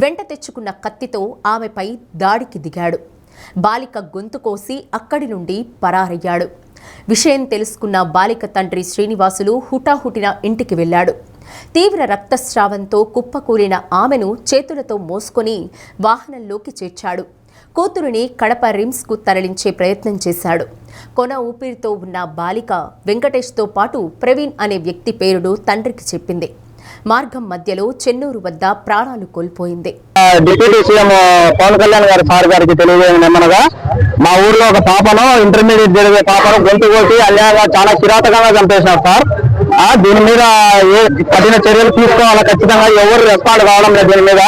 వెంట తెచ్చుకున్న కత్తితో ఆమెపై దాడికి దిగాడు. బాలిక గొంతు కోసి అక్కడి నుండి పరారయ్యాడు. విషయం తెలుసుకున్న బాలిక తండ్రి శ్రీనివాసులు హుటాహుటిన ఇంటికి వెళ్ళాడు. తీవ్ర రక్తస్రావంతో కుప్పకూలిన ఆమెను చేతులతో మోసుకొని వాహనంలోకి చేర్చాడు. కూతురుని కడప రిమ్స్కు తరలించే ప్రయత్నం చేశాడు. కొన ఊపిరితో ఉన్న బాలిక వెంకటేష్తో పాటు ప్రవీణ్ అనే వ్యక్తి పేరును తండ్రికి చెప్పింది. మార్గం మధ్యలో చెన్నూరు వద్ద ప్రాణాలు కోల్పోయింది. డిప్యూటీ సీఎం పవన్ కళ్యాణ్ గారు సార్ గారికి తెలియజేయమనగా, మా ఊర్లో ఒక పాపను ఇంటర్మీడియట్ జరిగే పాపను గొంతు కోసి అన్యాయంగా చాలా కిరాతకంగా చంపేసినారు సార్. దీని మీద కఠిన చర్యలు తీసుకోవాలి. ఖచ్చితంగా ఎవరు రెస్పాండ్ కావడం లేదు దీని మీద.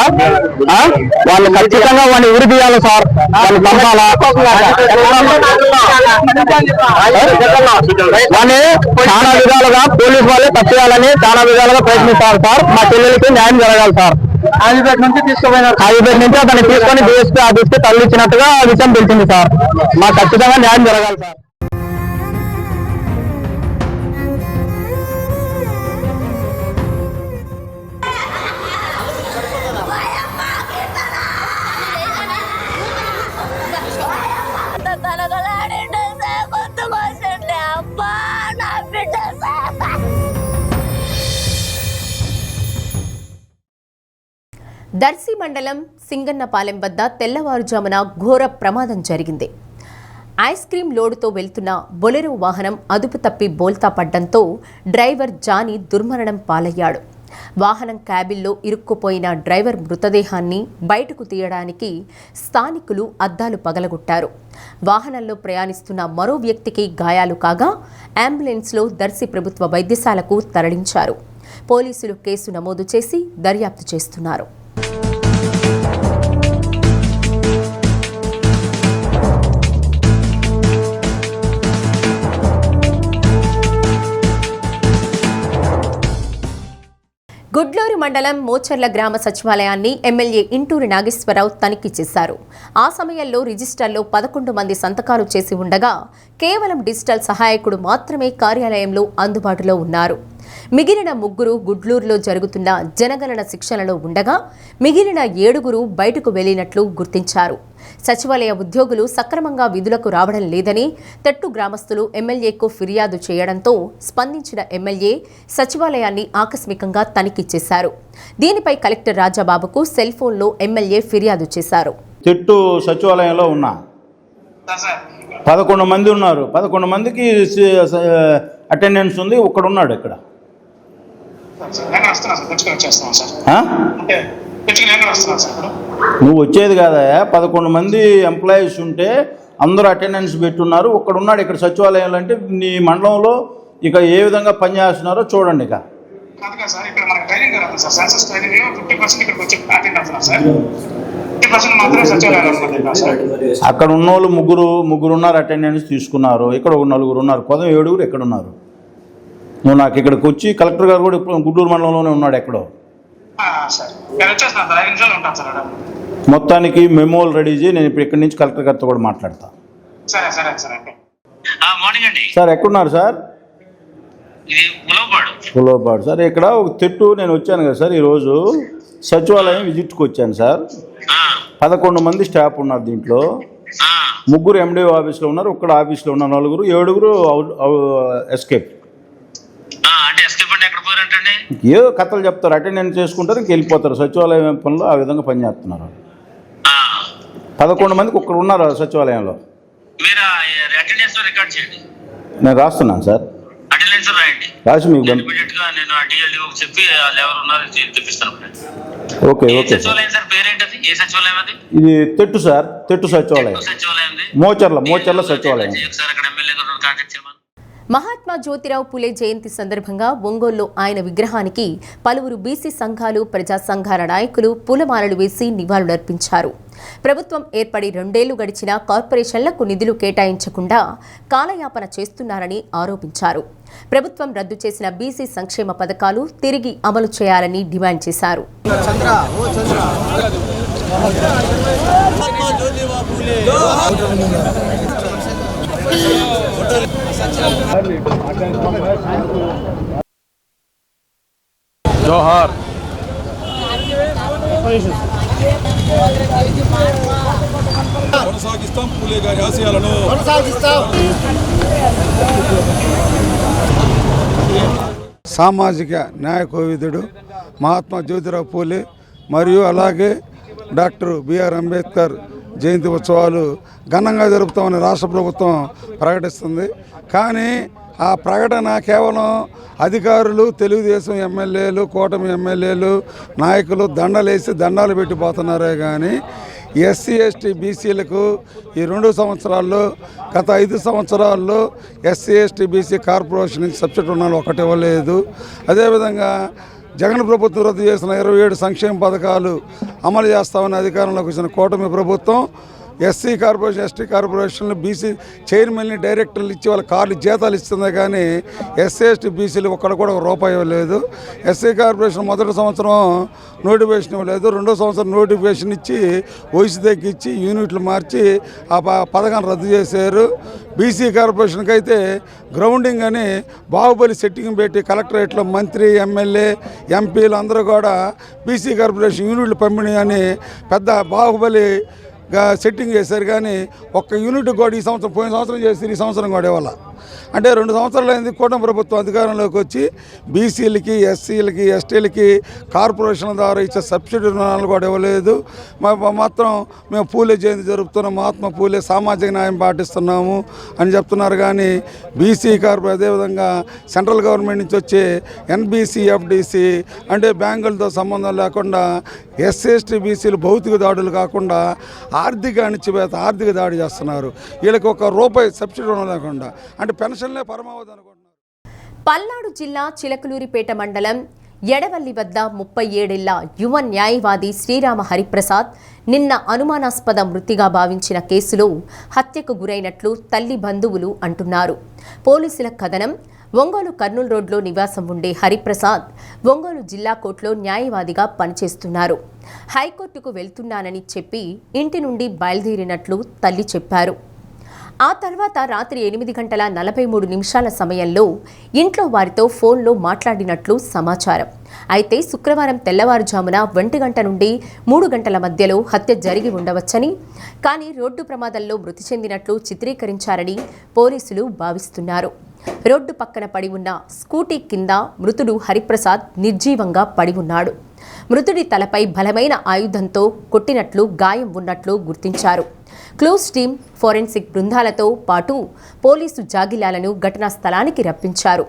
వాళ్ళు ఖచ్చితంగా వాడిని ఉరి తీయాలి సార్. వాళ్ళు పంపాలా, వాడిని చాలా విధాలుగా పోలీసు వాళ్ళే తప్పేయాలని చాలా విధాలుగా ప్రయత్నిస్తారు సార్. మా చెల్లెలకి న్యాయం జరగాలి సార్. కాజీపేట నుంచి అతన్ని తీసుకొని డిఎస్పీ ఆఫీస్కి తరలించినట్టుగా విషయం తెలిసింది సార్. మాకు ఖచ్చితంగా న్యాయం జరగాలి సార్. దర్శి మండలం సింగన్నపాలెం వద్ద తెల్లవారుజామున ఘోర ప్రమాదం జరిగింది. ఐస్ క్రీం లోడుతో వెళ్తున్న బొలెరో వాహనం అదుపు తప్పి బోల్తా పడ్డంతో డ్రైవర్ జానీ దుర్మరణం పాలయ్యాడు. వాహనం క్యాబిన్లో ఇరుక్కుపోయిన డ్రైవర్ మృతదేహాన్ని బయటకు తీయడానికి స్థానికులు అద్దాలు పగలగొట్టారు. వాహనంలో ప్రయాణిస్తున్న మరో వ్యక్తికి గాయాలు కాగా అంబులెన్స్లో దర్శి ప్రభుత్వ వైద్యశాలకు తరలించారు. పోలీసులు కేసు నమోదు చేసి దర్యాప్తు చేస్తున్నారు. గుడ్లూరు మండలం మోచర్ల గ్రామ సచివాలయాన్ని ఎమ్మెల్యే ఇంటూరి నాగేశ్వరరావు తనిఖీ చేశారు. ఆ సమయంలో రిజిస్టర్లో 11 మంది సంతకాలు చేసి ఉండగా కేవలం డిజిటల్ సహాయకుడు మాత్రమే కార్యాలయంలో అందుబాటులో ఉన్నారు. మిగిలిన 3 గుడ్లూరులో జరుగుతున్న జనగణన శిక్షణలో ఉండగా మిగిలిన 7 బయటకు వెళ్లినట్లు గుర్తించారు. సచివాలయ ఉద్యోగులు సక్రమంగా విధులకు రావడం లేదని తెట్టు గ్రామస్తులు ఎమ్మెల్యేకు ఫిర్యాదు చేయడంతో స్పందించిన ఎమ్మెల్యే సచివాలయాన్ని ఆకస్మికంగా తనిఖీ చేశారు. దీనిపై కలెక్టర్ రాజాబాబుకు సెల్ ఫోన్లో ఎమ్మెల్యే ఫిర్యాదు చేశారు. తెట్టు సచివాలయంలో ఉన్నా 11 మంది ఉన్నారు. 11 మందికి అటెండెన్స్ ఉంది. ఒక్కడున్నాడు ఇక్కడ. నువ్వు వచ్చేది కాదా? 11 మంది ఎంప్లాయీస్ ఉంటే అందరూ అటెండెన్స్ పెట్టున్నారు. ఒక్కడున్నాడు ఇక్కడ సచివాలయంలో. అంటే నీ మండలంలో ఇక ఏ విధంగా పనిచేస్తున్నారో చూడండి. ఇక అక్కడ ఉన్న వాళ్ళు ముగ్గురు ఉన్నారు, అటెండెన్స్ తీసుకున్నారు. ఇక్కడ ఒక 4 ఉన్నారు. 7 ఎక్కడ ఉన్నారు? నువ్వు నాకు ఇక్కడికి వచ్చి కలెక్టర్ గారు కూడా ఇప్పుడు గుంటూరు మండలంలోనే ఉన్నాడు ఎక్కడో. మొత్తానికి మెమోలు రెడీ చేయి. నేను ఇప్పుడు ఇక్కడి నుంచి కలెక్టర్ గారితో కూడా మాట్లాడతా. సార్ ఎక్కడున్నారు సార్? ఉలవపాడు సార్. ఇక్కడ ఒక తెట్టు నేను వచ్చాను కదా సార్, ఈరోజు సచివాలయం విజిట్కి వచ్చాను సార్. 11 మంది స్టాఫ్ ఉన్నారు దీంట్లో. 3 ఎండిఓ ఆఫీస్లో ఉన్నారు, ఒక్కడ ఆఫీస్లో ఉన్నారు 4, 7 ఎస్కేప్. ఏదో కథలు చెప్తారు, అటెండెన్స్ చేసుకుంటారు, ఇంక వెళ్ళిపోతారు. సచివాలయం పనులు ఆ విధంగా పనిచేస్తున్నారు. 11 మందికి ఒక్కరు ఉన్నారు సచివాలయంలో. నేను రాస్తున్నాను సార్, రాసి మీకు ఓకే ఓకే. ఇది తెట్టు సార్, తెట్టు సచివాలయం, మోచర్ల సచివాలయం. మహాత్మా జ్యోతిరావు పులే జయంతి సందర్భంగా ఒంగోలులో ఆయన విగ్రహానికి పలువురు బీసీ సంఘాలు, ప్రజా సంఘాల నాయకులు పూలమాలలు వేసి నివాళులర్పించారు. ప్రభుత్వం ఏర్పడి 2 ఏళ్లు గడిచినా కార్పొరేషన్లకు నిధులు కేటాయించకుండా కాలయాపన చేస్తున్నారని ఆరోపించారు. ప్రభుత్వం రద్దు చేసిన బీసీ సంక్షేమ పథకాలు తిరిగి అమలు చేయాలని డిమాండ్ చేశారు. జోహార్. కొనసాగిస్తాం పూలే గారి ఆశయాలను. సామాజిక న్యాయ కోవిదుడు మహాత్మా జ్యోతిరావు పూలే మరియు అలాగే డాక్టర్ బిఆర్ అంబేద్కర్ జయంతి ఉత్సవాలు ఘనంగా జరుపుతామని రాష్ట్ర ప్రభుత్వం ప్రకటిస్తుంది. కానీ ఆ ప్రకటన కేవలం అధికారులు, తెలుగుదేశం ఎమ్మెల్యేలు, కూటమి ఎమ్మెల్యేలు, నాయకులు దండలేసి దండాలు పెట్టిపోతున్నారే కానీ ఎస్సీ ఎస్టీ బీసీలకు ఈ 2 సంవత్సరాల్లో, గత 5 సంవత్సరాల్లో ఎస్సీ ఎస్టీ బీసీ కార్పొరేషన్ నుంచి సబ్సిడీ రుణాలు ఒకటి ఇవ్వలేదు. అదేవిధంగా జగన్ ప్రభుత్వం రద్దు చేసిన 27 సంక్షేమ పథకాలు అమలు చేస్తామని అధికారంలోకి వచ్చిన కూటమి ప్రభుత్వం ఎస్సీ కార్పొరేషన్, ఎస్టీ కార్పొరేషన్లు బీసీ చైర్మన్ని, డైరెక్టర్లు ఇచ్చి వాళ్ళ కార్డు జీతాలు ఇస్తుంది. కానీ ఎస్సీ ఎస్టీ బీసీలు ఒక్కడ కూడా ₹1 ఇవ్వలేదు. ఎస్సీ కార్పొరేషన్ మొదటి సంవత్సరం నోటిఫికేషన్ ఇవ్వలేదు, 2వ సంవత్సరం నోటిఫికేషన్ ఇచ్చి వయసు తగ్గించి యూనిట్లు మార్చి ఆ పథకాన్ని రద్దు చేశారు. బీసీ కార్పొరేషన్కి అయితే గ్రౌండింగ్ అని బాహుబలి సెట్టింగ్ పెట్టి కలెక్టరేట్లో మంత్రి, ఎమ్మెల్యే, ఎంపీలు అందరూ కూడా బీసీ కార్పొరేషన్ యూనిట్లు పంపిణీ అని పెద్ద బాహుబలి సెట్టింగ్ చేశారు. కానీ ఒక్క యూనిట్ కూడా ఈ సంవత్సరం, పోయిన సంవత్సరం చేసి ఈ సంవత్సరం కూడా ఇవ్వాలి. అంటే 2 సంవత్సరాలు అయింది కూటమి ప్రభుత్వం అధికారంలోకి వచ్చి బీసీలకి, ఎస్సీలకి, ఎస్టీలకి కార్పొరేషన్ల ద్వారా ఇచ్చే సబ్సిడీ రుణాలు కూడా ఇవ్వలేదు. మాత్రం మేము పూలే జయంతి జరుపుతున్నాం, మహాత్మా పూలే సామాజిక న్యాయం పాటిస్తున్నాము అని చెప్తున్నారు. కానీ బీసీ కార్పొరేషన్, అదేవిధంగా సెంట్రల్ గవర్నమెంట్ నుంచి వచ్చే ఎన్బీసీ, ఎఫ్డీసీ అంటే బ్యాంకులతో సంబంధం లేకుండా ఎస్సీ ఎస్టీ బీసీలు భౌతిక దాడులు కాకుండా ఆర్థిక అణిచివేత, ఆర్థిక దాడి చేస్తున్నారు. వీళ్ళకి ₹1 సబ్సిడీ రుణం లేకుండా అంటే పెన్షన్లే పరమావధి అనుకుంటున్నారు. పల్నాడు జిల్లా చిలకలూరిపేట మండలం ఎడవల్లి వద్ద 37 ఏళ్ల యువ న్యాయవాది శ్రీరామ హరిప్రసాద్ నిన్న అనుమానాస్పద మృతిగా భావించిన కేసులో హత్యకు గురైనట్లు తల్లి బంధువులు అంటున్నారు. పోలీసుల కథనం, ఒంగోలు కర్నూలు రోడ్లో నివాసం ఉండే హరిప్రసాద్ ఒంగోలు జిల్లా కోర్టులో న్యాయవాదిగా పనిచేస్తున్నారు. హైకోర్టుకు వెళ్తున్నానని చెప్పి ఇంటి నుండి బయలుదేరినట్లు తల్లి చెప్పారు. ఆ తర్వాత రాత్రి 8:43 సమయంలో ఇంట్లో వారితో ఫోన్లో మాట్లాడినట్లు సమాచారం. అయితే శుక్రవారం తెల్లవారుజామున 1 గంట నుండి 3 గంటల మధ్యలో హత్య జరిగి ఉండవచ్చని, కానీ రోడ్డు ప్రమాదంలో మృతి చెందినట్లు చిత్రీకరించారని పోలీసులు భావిస్తున్నారు. రోడ్డు పక్కన పడి ఉన్న స్కూటీ కింద మృతుడు హరిప్రసాద్ నిర్జీవంగా పడి ఉన్నాడు. మృతుడి తలపై బలమైన ఆయుధంతో కొట్టినట్లు గాయం ఉన్నట్లు గుర్తించారు. క్లూస్ టీం, ఫోరెన్సిక్ బృందాలతో పాటు పోలీసు జాగిలాలను ఘటనా స్థలానికి రప్పించారు.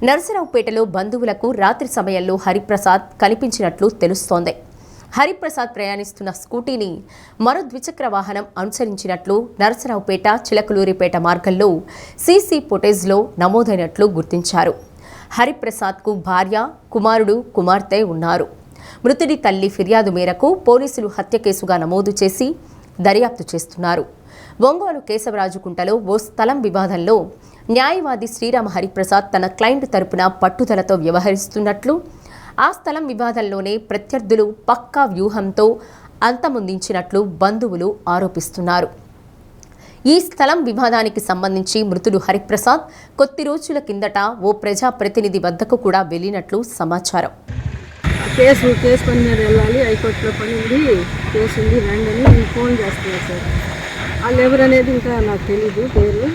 నరసరావుపేటలో బంధువులకు రాత్రి సమయంలో హరిప్రసాద్ కనిపించినట్లు తెలుస్తోంది. హరిప్రసాద్ ప్రయాణిస్తున్న స్కూటీని మరో ద్విచక్ర వాహనం అనుసరించినట్లు నరసరావుపేట చిలకలూరిపేట మార్గంలో సీసీ ఫుటేజ్లో నమోదైనట్లు గుర్తించారు. హరిప్రసాద్కు భార్య, కుమారుడు, కుమార్తె ఉన్నారు. మృతుడి తల్లి ఫిర్యాదు మేరకు పోలీసులు హత్య కేసుగా నమోదు చేసి దర్యాప్తు చేస్తున్నారు. ఒంగోలు కేశవరాజుకుంటలో ఓ స్థలం వివాదంలో న్యాయవాది శ్రీరామ హరిప్రసాద్ తన క్లయింట్ తరపున పట్టుదలతో వ్యవహరిస్తున్నట్లు, ఆ స్థలం వివాదంలోనే ప్రత్యర్థులు పక్కా వ్యూహంతో అంతమొందించినట్లు బంధువులు ఆరోపిస్తున్నారు. ఈ స్థలం వివాదానికి సంబంధించి మృతుడు హరిప్రసాద్ కొద్ది రోజుల కిందట ఓ ప్రజాప్రతినిధి వద్దకు కూడా వెళ్ళినట్లు సమాచారం. కేసు పని మీద వెళ్ళాలి, హైకోర్టులో పని ఉంది, కేసు ఉంది రండి అని ఫోన్ చేస్తున్నారు సార్. వాళ్ళు ఎవరనేది ఇంకా నాకు తెలీదు పేరు.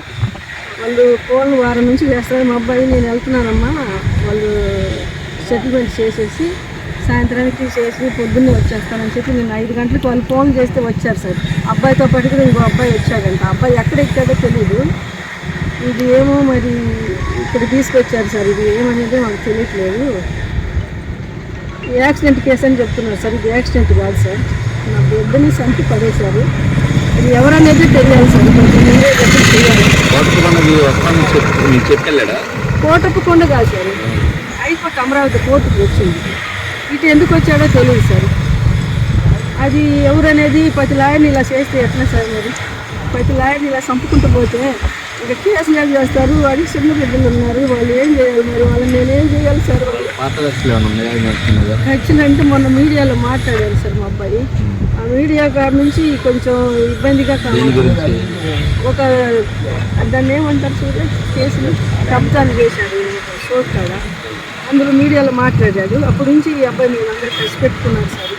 వాళ్ళు ఫోన్ వారం నుంచి చేస్తారు. మా అబ్బాయి నేను వెళ్తున్నానమ్మా, వాళ్ళు సెటిల్మెంట్ చేసేసి సాయంత్రానికి చేసి పొద్దున్నే వచ్చేస్తానని చెప్పి నేను 5 గంటలకు వాళ్ళు ఫోన్ చేస్తే వచ్చారు సార్. అబ్బాయితో పాటు కూడా ఇంకో అబ్బాయి వచ్చాడంట. అబ్బాయి ఎక్కడ ఎక్కాడో తెలీదు. ఇది ఏమో మరి ఇక్కడ తీసుకొచ్చారు సార్. ఇది ఏమనేది మాకు తెలియట్లేదు. యాక్సిడెంట్ కేసు అని చెప్తున్నారు సార్. ఇది యాక్సిడెంట్ కాదు సార్. నా బిడ్డని సంపి పడేశారు. ఇది ఎవరనేది తెలియాలి సార్. కొంచెం ముందే చేయాలి. కోటప్పకొండ కాదు సార్, హైకోర్టు అమరావతి కోర్టుకు వచ్చింది. ఇటు ఎందుకు వచ్చాడో తెలియదు సార్. అది ఎవరనేది ప్రతి లాయర్ని ఇలా చేస్తే ఎట్లా సార్? మరి ప్రతి లాయర్ని ఇలా చంపుకుంటూ పోతే ఇక కేసులు ఏం చేస్తారు? వాడికి చిన్న బిడ్డలు ఉన్నారు, వాళ్ళు ఏం చేయాలి? మరి వాళ్ళని నేనేం చేయాలి సార్? యాక్చువల్ అంటే మొన్న మీడియాలో మాట్లాడారు సార్ మా అబ్బాయి. ఆ మీడియా గారి నుంచి కొంచెం ఇబ్బందిగా ఒక దాన్ని ఏమంటారు చూడ కేసులు కబ్జాలు చేశారు కోర్టు కాడ, అందులో మీడియాలో మాట్లాడాడు. అప్పటి నుంచి ఈ అబ్బాయి మేము అందరూ కలిసి పెట్టుకున్నారు సార్.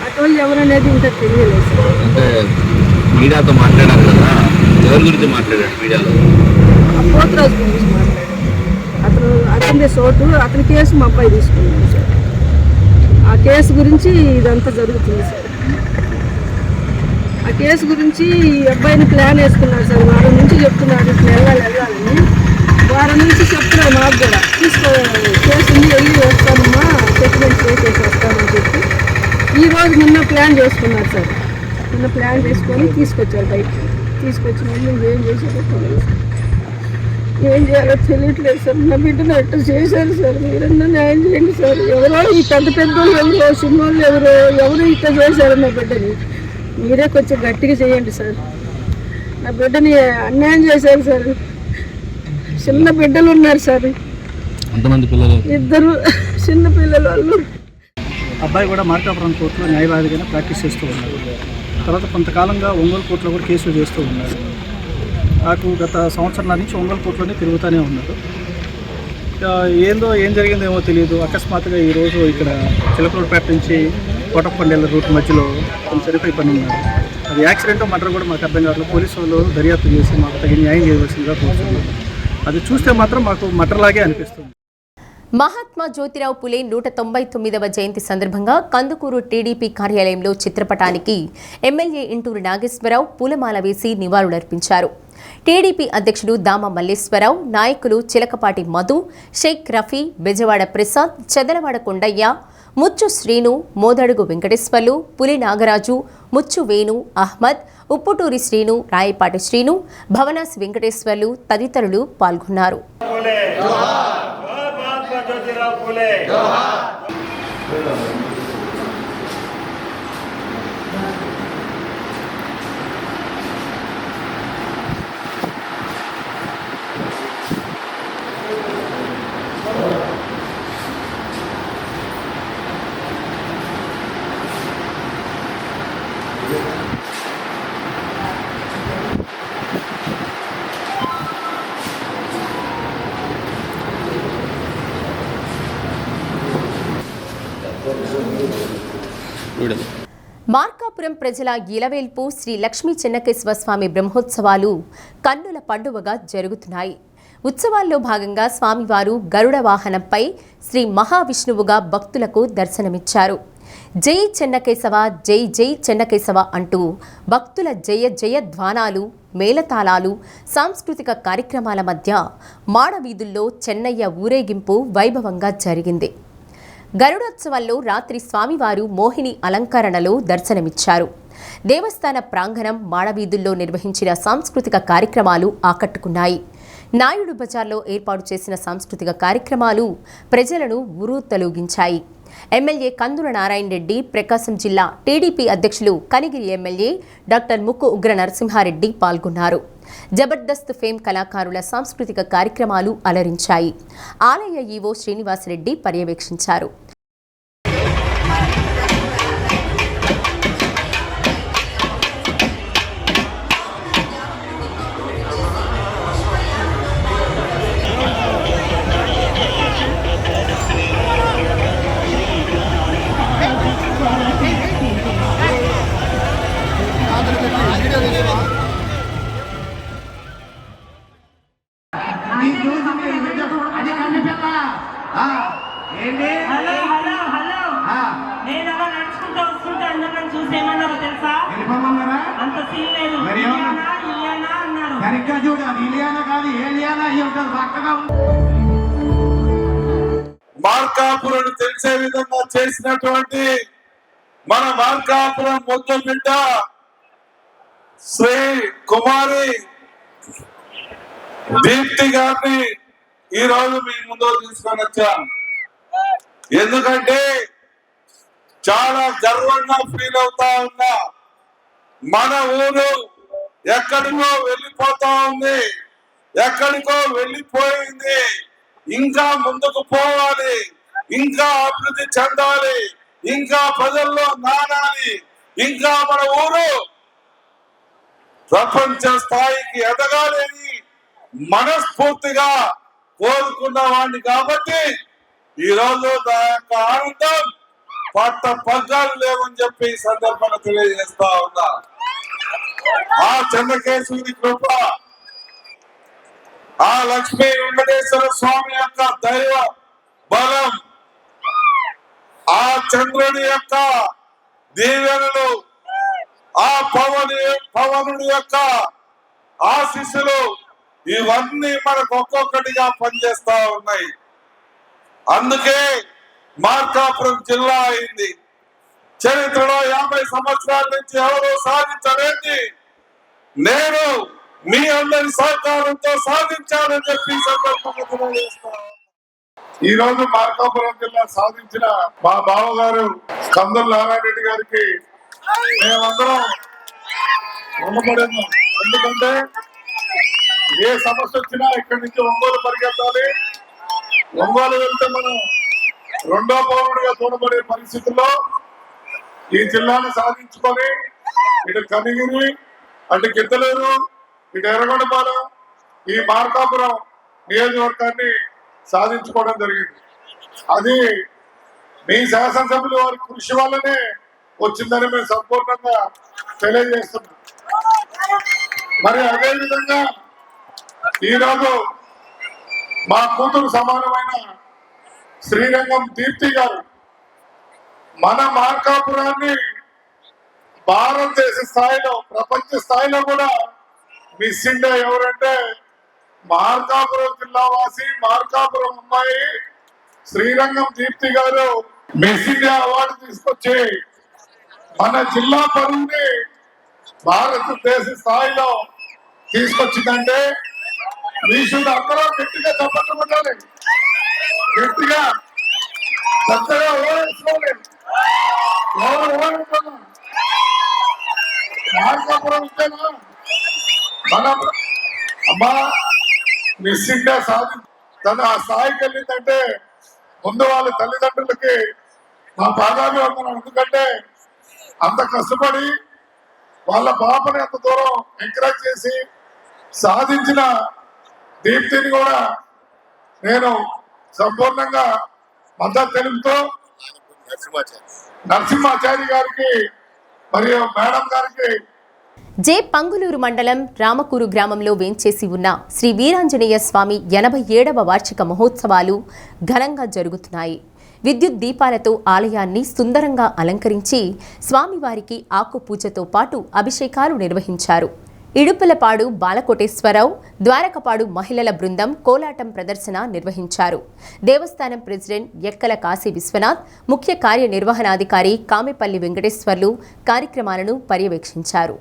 అటోళ్ళు ఎవరనేది ఇంకా తెలియలేదు సార్. మీడియాతో మాట్లాడారు కదా, ఎవరి గురించి మాట్లాడాడు మీడియాలో? పోతురాజు గురించి మాట్లాడాడు. అతనిదే చోటు, అతని కేసు మా అబ్బాయి తీసుకున్నాడు సార్. ఆ కేసు గురించి ఇదంతా జరుగుతుంది సార్. ఆ కేసు గురించి ఈ అబ్బాయిని ప్లాన్ వేసుకున్నాడు సార్. వారం నుంచి చెప్తున్నాడు ఇట్లా వెళ్ళాలని. వారం నుంచి చెప్తున్నారు మాకు కూడా, కేసు ఉంది వెళ్ళి వస్తానమ్మా, సెటిల్మెంట్ చేసేసి వస్తానని చెప్పి నిన్న ప్లాన్ చేసుకున్నారు సార్. నిన్న ప్లాన్ చేసుకొని తీసుకొచ్చారు బయటకి. తీసుకొచ్చి మళ్ళీ ఏం చేశారో తెలియదు, ఏం చేయాలో తెలియట్లేదు సార్. నా బిడ్డను ఎట్లా చేశారు సార్? మీరన్నా న్యాయం చేయండి సార్. ఎవరో ఈ పెద్ద ఎవరో సినిమాలు ఎవరు ఇట్లా చేశారు నా బిడ్డని? మీరే కొంచెం గట్టిగా చేయండి సార్. నా బిడ్డని అన్యాయం చేశారు సార్. చిన్న బిడ్డలు ఉన్నారు సార్, ఇద్దరు చిన్న పిల్లలు వాళ్ళు. అబ్బాయి కూడా మార్కాపురం కోర్టులో న్యాయవాదిగా ప్రాక్టీస్ చేస్తూ ఉన్నారు. తర్వాత కొంతకాలంగా ఒంగోలు కోర్టులో కూడా కేసులు చేస్తూ ఉన్నారు. నాకు గత సంవత్సరాల నుంచి ఒంగోలు కోర్టులోనే తిరుగుతూనే ఉన్నారు. ఏం జరిగిందో ఏమో తెలియదు. అకస్మాత్తుగా ఈరోజు ఇక్కడ చిలకలూరుపేట నుంచి కోటప్పకొండ రూట్ మధ్యలో కొంచెం సరిపోయి పని ఉన్నారు. అది యాక్సిడెంట్ మర్డర్ కూడా మాకు అర్థం కావట్లేదు. పోలీసు వాళ్ళు దర్యాప్తు చేసి మాకు తగిన న్యాయం చేయవలసిందిగా కోరుతున్నాను. అది చూస్తే మాత్రం మాకు మటర్లాగే అనిపిస్తుంది. మహాత్మా జ్యోతిరావు పులే 199వ జయంతి సందర్భంగా కందుకూరు టీడీపీ కార్యాలయంలో చిత్రపటానికి ఎమ్మెల్యే ఇంటూరు నాగేశ్వరరావు పూలమాల వేసి నివాళులర్పించారు. టీడీపీ అధ్యక్షుడు దామ మల్లేశ్వరరావు, నాయకులు చిలకపాటి మధు, షేక్ రఫీ, బెజవాడ ప్రసాద్, చెదలవాడ కొండయ్య, ముచ్చు శ్రీను, మోదడుగు వెంకటేశ్వర్లు, పులి నాగరాజు, ముచ్చు వేణు, అహ్మద్, ఉప్పుటూరి శ్రీను, రాయపాటి శ్రీను, భవనాసి వెంకటేశ్వర్లు తదితరులు పాల్గొన్నారు. మార్కాపురం ప్రజల ఇలవేల్పు శ్రీ లక్ష్మీ చెన్నకేశవ స్వామి బ్రహ్మోత్సవాలు కన్నుల పండువగా జరుగుతున్నాయి. ఉత్సవాల్లో భాగంగా స్వామివారు గరుడ వాహనంపై శ్రీ మహావిష్ణువుగా భక్తులకు దర్శనమిచ్చారు. జై చెన్నకేశవ, జై జై చెన్నకేశవ అంటూ భక్తుల జయ జయ ధ్వానాలు, మేళతాళాలు, సాంస్కృతిక కార్యక్రమాల మధ్య మాడవీధుల్లో చెన్నయ్య ఊరేగింపు వైభవంగా జరిగింది. గరుడోత్సవాల్లో రాత్రి స్వామివారు మోహిని అలంకరణలో దర్శనమిచ్చారు. దేవస్థాన ప్రాంగణం, మాడవీధుల్లో నిర్వహించిన సాంస్కృతిక కార్యక్రమాలు ఆకట్టుకున్నాయి. నాయుడు బజార్లో ఏర్పాటు చేసిన సాంస్కృతిక కార్యక్రమాలు ప్రజలను ఉర్రూతలూగించాయి. ఎమ్మెల్యే కందుల నారాయణ రెడ్డి, ప్రకాశం జిల్లా టీడీపీ అధ్యక్షులు కనిగిరి ఎమ్మెల్యే డాక్టర్ ముక్కు ఉగ్ర నరసింహారెడ్డి పాల్గొన్నారు. జబర్దస్త్ ఫేమ్ కళాకారుల సాంస్కృతిక కార్యక్రమాలు అలరించాయి. ఆలయ ఈవో శ్రీనివాసరెడ్డి పర్యవేక్షించారు. వెళ్ళిపోమన్నారా మరి సరిగ్గా చూడు, అది ఇలియానా కాదు ఏలియానా అయ్యి ఉంటుంది పక్కగా. మార్కాపురం తెలిసే విధంగా చేసినటువంటి మన మార్కాపురం ముద్దు బిడ్డ శ్రీ కుమారి దీప్తి గారిని ఈ రోజు మీ ముందు తీసుకొని వచ్చాం. ఎందుకంటే చాలా గర్వంగా ఫీల్ అవుతా ఉన్నా. మన ఊరు ఎక్కడికో వెళ్ళిపోతా ఉంది, ఎక్కడికో వెళ్ళిపోయింది. ఇంకా ముందుకు పోవాలి, ఇంకా అభివృద్ధి చెందాలి, ఇంకా ప్రజల్లో నానాలి, ఇంకా మన ఊరు ప్రపంచ స్థాయికి ఎదగాలని మనస్ఫూర్తిగా కోరుకున్న వాడిని. కాబట్టి ఈ రోజు నా యొక్క ఆనందం పట్ట పగ్గాలు లేవని చెప్పి ఈ సందర్భంగా తెలియజేస్తా ఉన్నా. ఆ చెన్నకేశ్వరి కృప, ఆ లక్ష్మీ వెంకటేశ్వర స్వామి యొక్క దైవ బలం, ఆ చంద్రుడి యొక్క దీవెనలు, ఆ పవనుడి యొక్క ఆశీస్సులు, ఇవన్నీ మనకు ఒక్కొక్కటిగా పనిచేస్తా ఉన్నాయి. అందుకే మార్కాపురం జిల్లా అయింది. చరిత్రలో 50 సంవత్సరాల నుంచి ఎవరు సాధించలేంది నేను మీ అందరి సహకారంతో సాధించాలని చెప్పి సందర్భంగా తెలియజేస్తాను. ఈ రోజు మార్కాపురం జిల్లా సాధించిన మా బావగారు కందుల నారాయణ గారికి మేమందరం రుణపడము. ఎందుకంటే ఏ సమస్య వచ్చినా ఇక్కడి నుంచి ఒంగోలు పరిగెత్తాలి. ఒంగోలు వెళ్తే మనం రెండో పౌరుడిగా చూడబడే పరిస్థితుల్లో ఈ జిల్లాను సాధించుకొని ఇటు కనిగిరి, అటు గిద్దలూరు, ఇటు ఎర్రగొండపాలెం, ఈ మార్కాపురం నియోజకవర్గాన్ని సాధించుకోవడం జరిగింది. అది మీ శాసనసభ్యులు వారి కృషి వల్లనే వచ్చిందని మేము సంపూర్ణంగా తెలియజేస్తున్నాం. మరి అదేవిధంగా ఈరోజు మా కూతురు సమానమైన శ్రీరంగం దీప్తి గారు మన మార్కాపురాన్ని భారతదేశ స్థాయిలో, ప్రపంచ స్థాయిలో కూడా మిస్ ఇండియా ఎవరంటే మార్కాపురం జిల్లా వాసి, మార్కాపురం అమ్మాయి శ్రీరంగం దీప్తి గారు మిస్ ఇండియా అవార్డు తీసుకొచ్చి మన జిల్లా పరువుని భారతదేశ స్థాయిలో తీసుకొచ్చిందంటే వీసుడు అందరూ గట్టిగా చప్పట్లు కొట్టాలి, గట్టిగా పెద్దగా ఓడించుకోలేదు. మార్కాపురం ఇచ్చేనా మన అమ్మా మిస్ ఇండియా తన ఆ స్థాయికి వెళ్ళిందంటే ముందు వాళ్ళ తల్లిదండ్రులకి మా పాదాలు వందనం. ఎందుకంటే అంత కష్టపడి వాళ్ళ పాపని అంత దూరం ఎంకరేజ్ చేసి సాధించిన దీప్తిని కూడా నేను సంపూర్ణంగా మద్దతు తెలుపుతూ నరసింహాచారి గారికి మరియు మేడం గారికి. జే పంగులూరు మండలం రామకూరు గ్రామంలో వేంచేసి ఉన్న శ్రీ వీరాంజనేయ స్వామి 87వ వార్షిక మహోత్సవాలు ఘనంగా జరుగుతున్నాయి. విద్యుత్ దీపాలతో ఆలయాన్ని సుందరంగా అలంకరించి స్వామివారికి ఆకు పూజతో పాటు అభిషేకాలు నిర్వహించారు. ఇడుపులపాడు బాలకోటేశ్వరరావు, ద్వారకపాడు మహిళల బృందం కోలాటం ప్రదర్శన నిర్వహించారు. దేవస్థానం ప్రెసిడెంట్ ఎక్కల కాశీ విశ్వనాథ్, ముఖ్య కార్యనిర్వహణాధికారి కామెపల్లి వెంకటేశ్వర్లు కార్యక్రమాలను పర్యవేక్షించారు.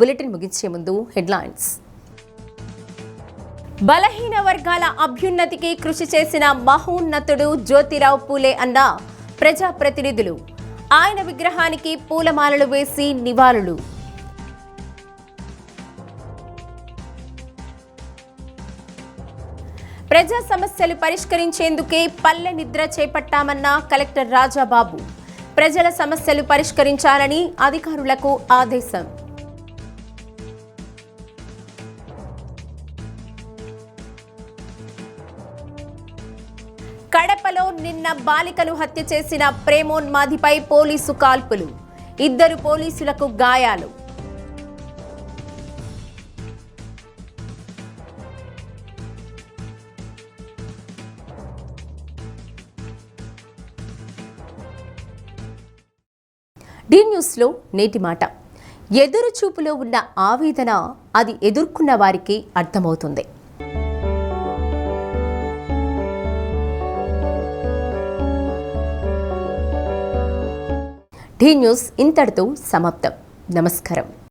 బులెటిన్ ముగించే ముందు హెడ్లైన్స్. బలహీన వర్గాల అభ్యున్నతికి కృషి చేసిన మహోన్నతుడు జ్యోతిరావు పూలే అన్న ప్రజాప్రతినిధులు. ఆయన విగ్రహానికి పూలమాలలు వేసి నివాళులు. ప్రజా సమస్యలు పరిష్కరించేందుకే పల్లె నిద్ర చేపట్టామన్న కలెక్టర్ రాజాబాబు. ప్రజల సమస్యలు పరిష్కరించాలని అధికారులకు ఆదేశం. కడపలో నిన్న బాలికను హత్య చేసిన ప్రేమోన్మాదిపై పోలీసు కాల్పులు. 2 పోలీసులకు గాయాలు. డి న్యూస్లో నేటి మాట. ఎదురు చూపులో ఉన్న ఆవేదన అది ఎదుర్కొన్న వారికి అర్థమవుతుంది. డి న్యూస్ ఇంతటితో సమాప్తం. నమస్కారం.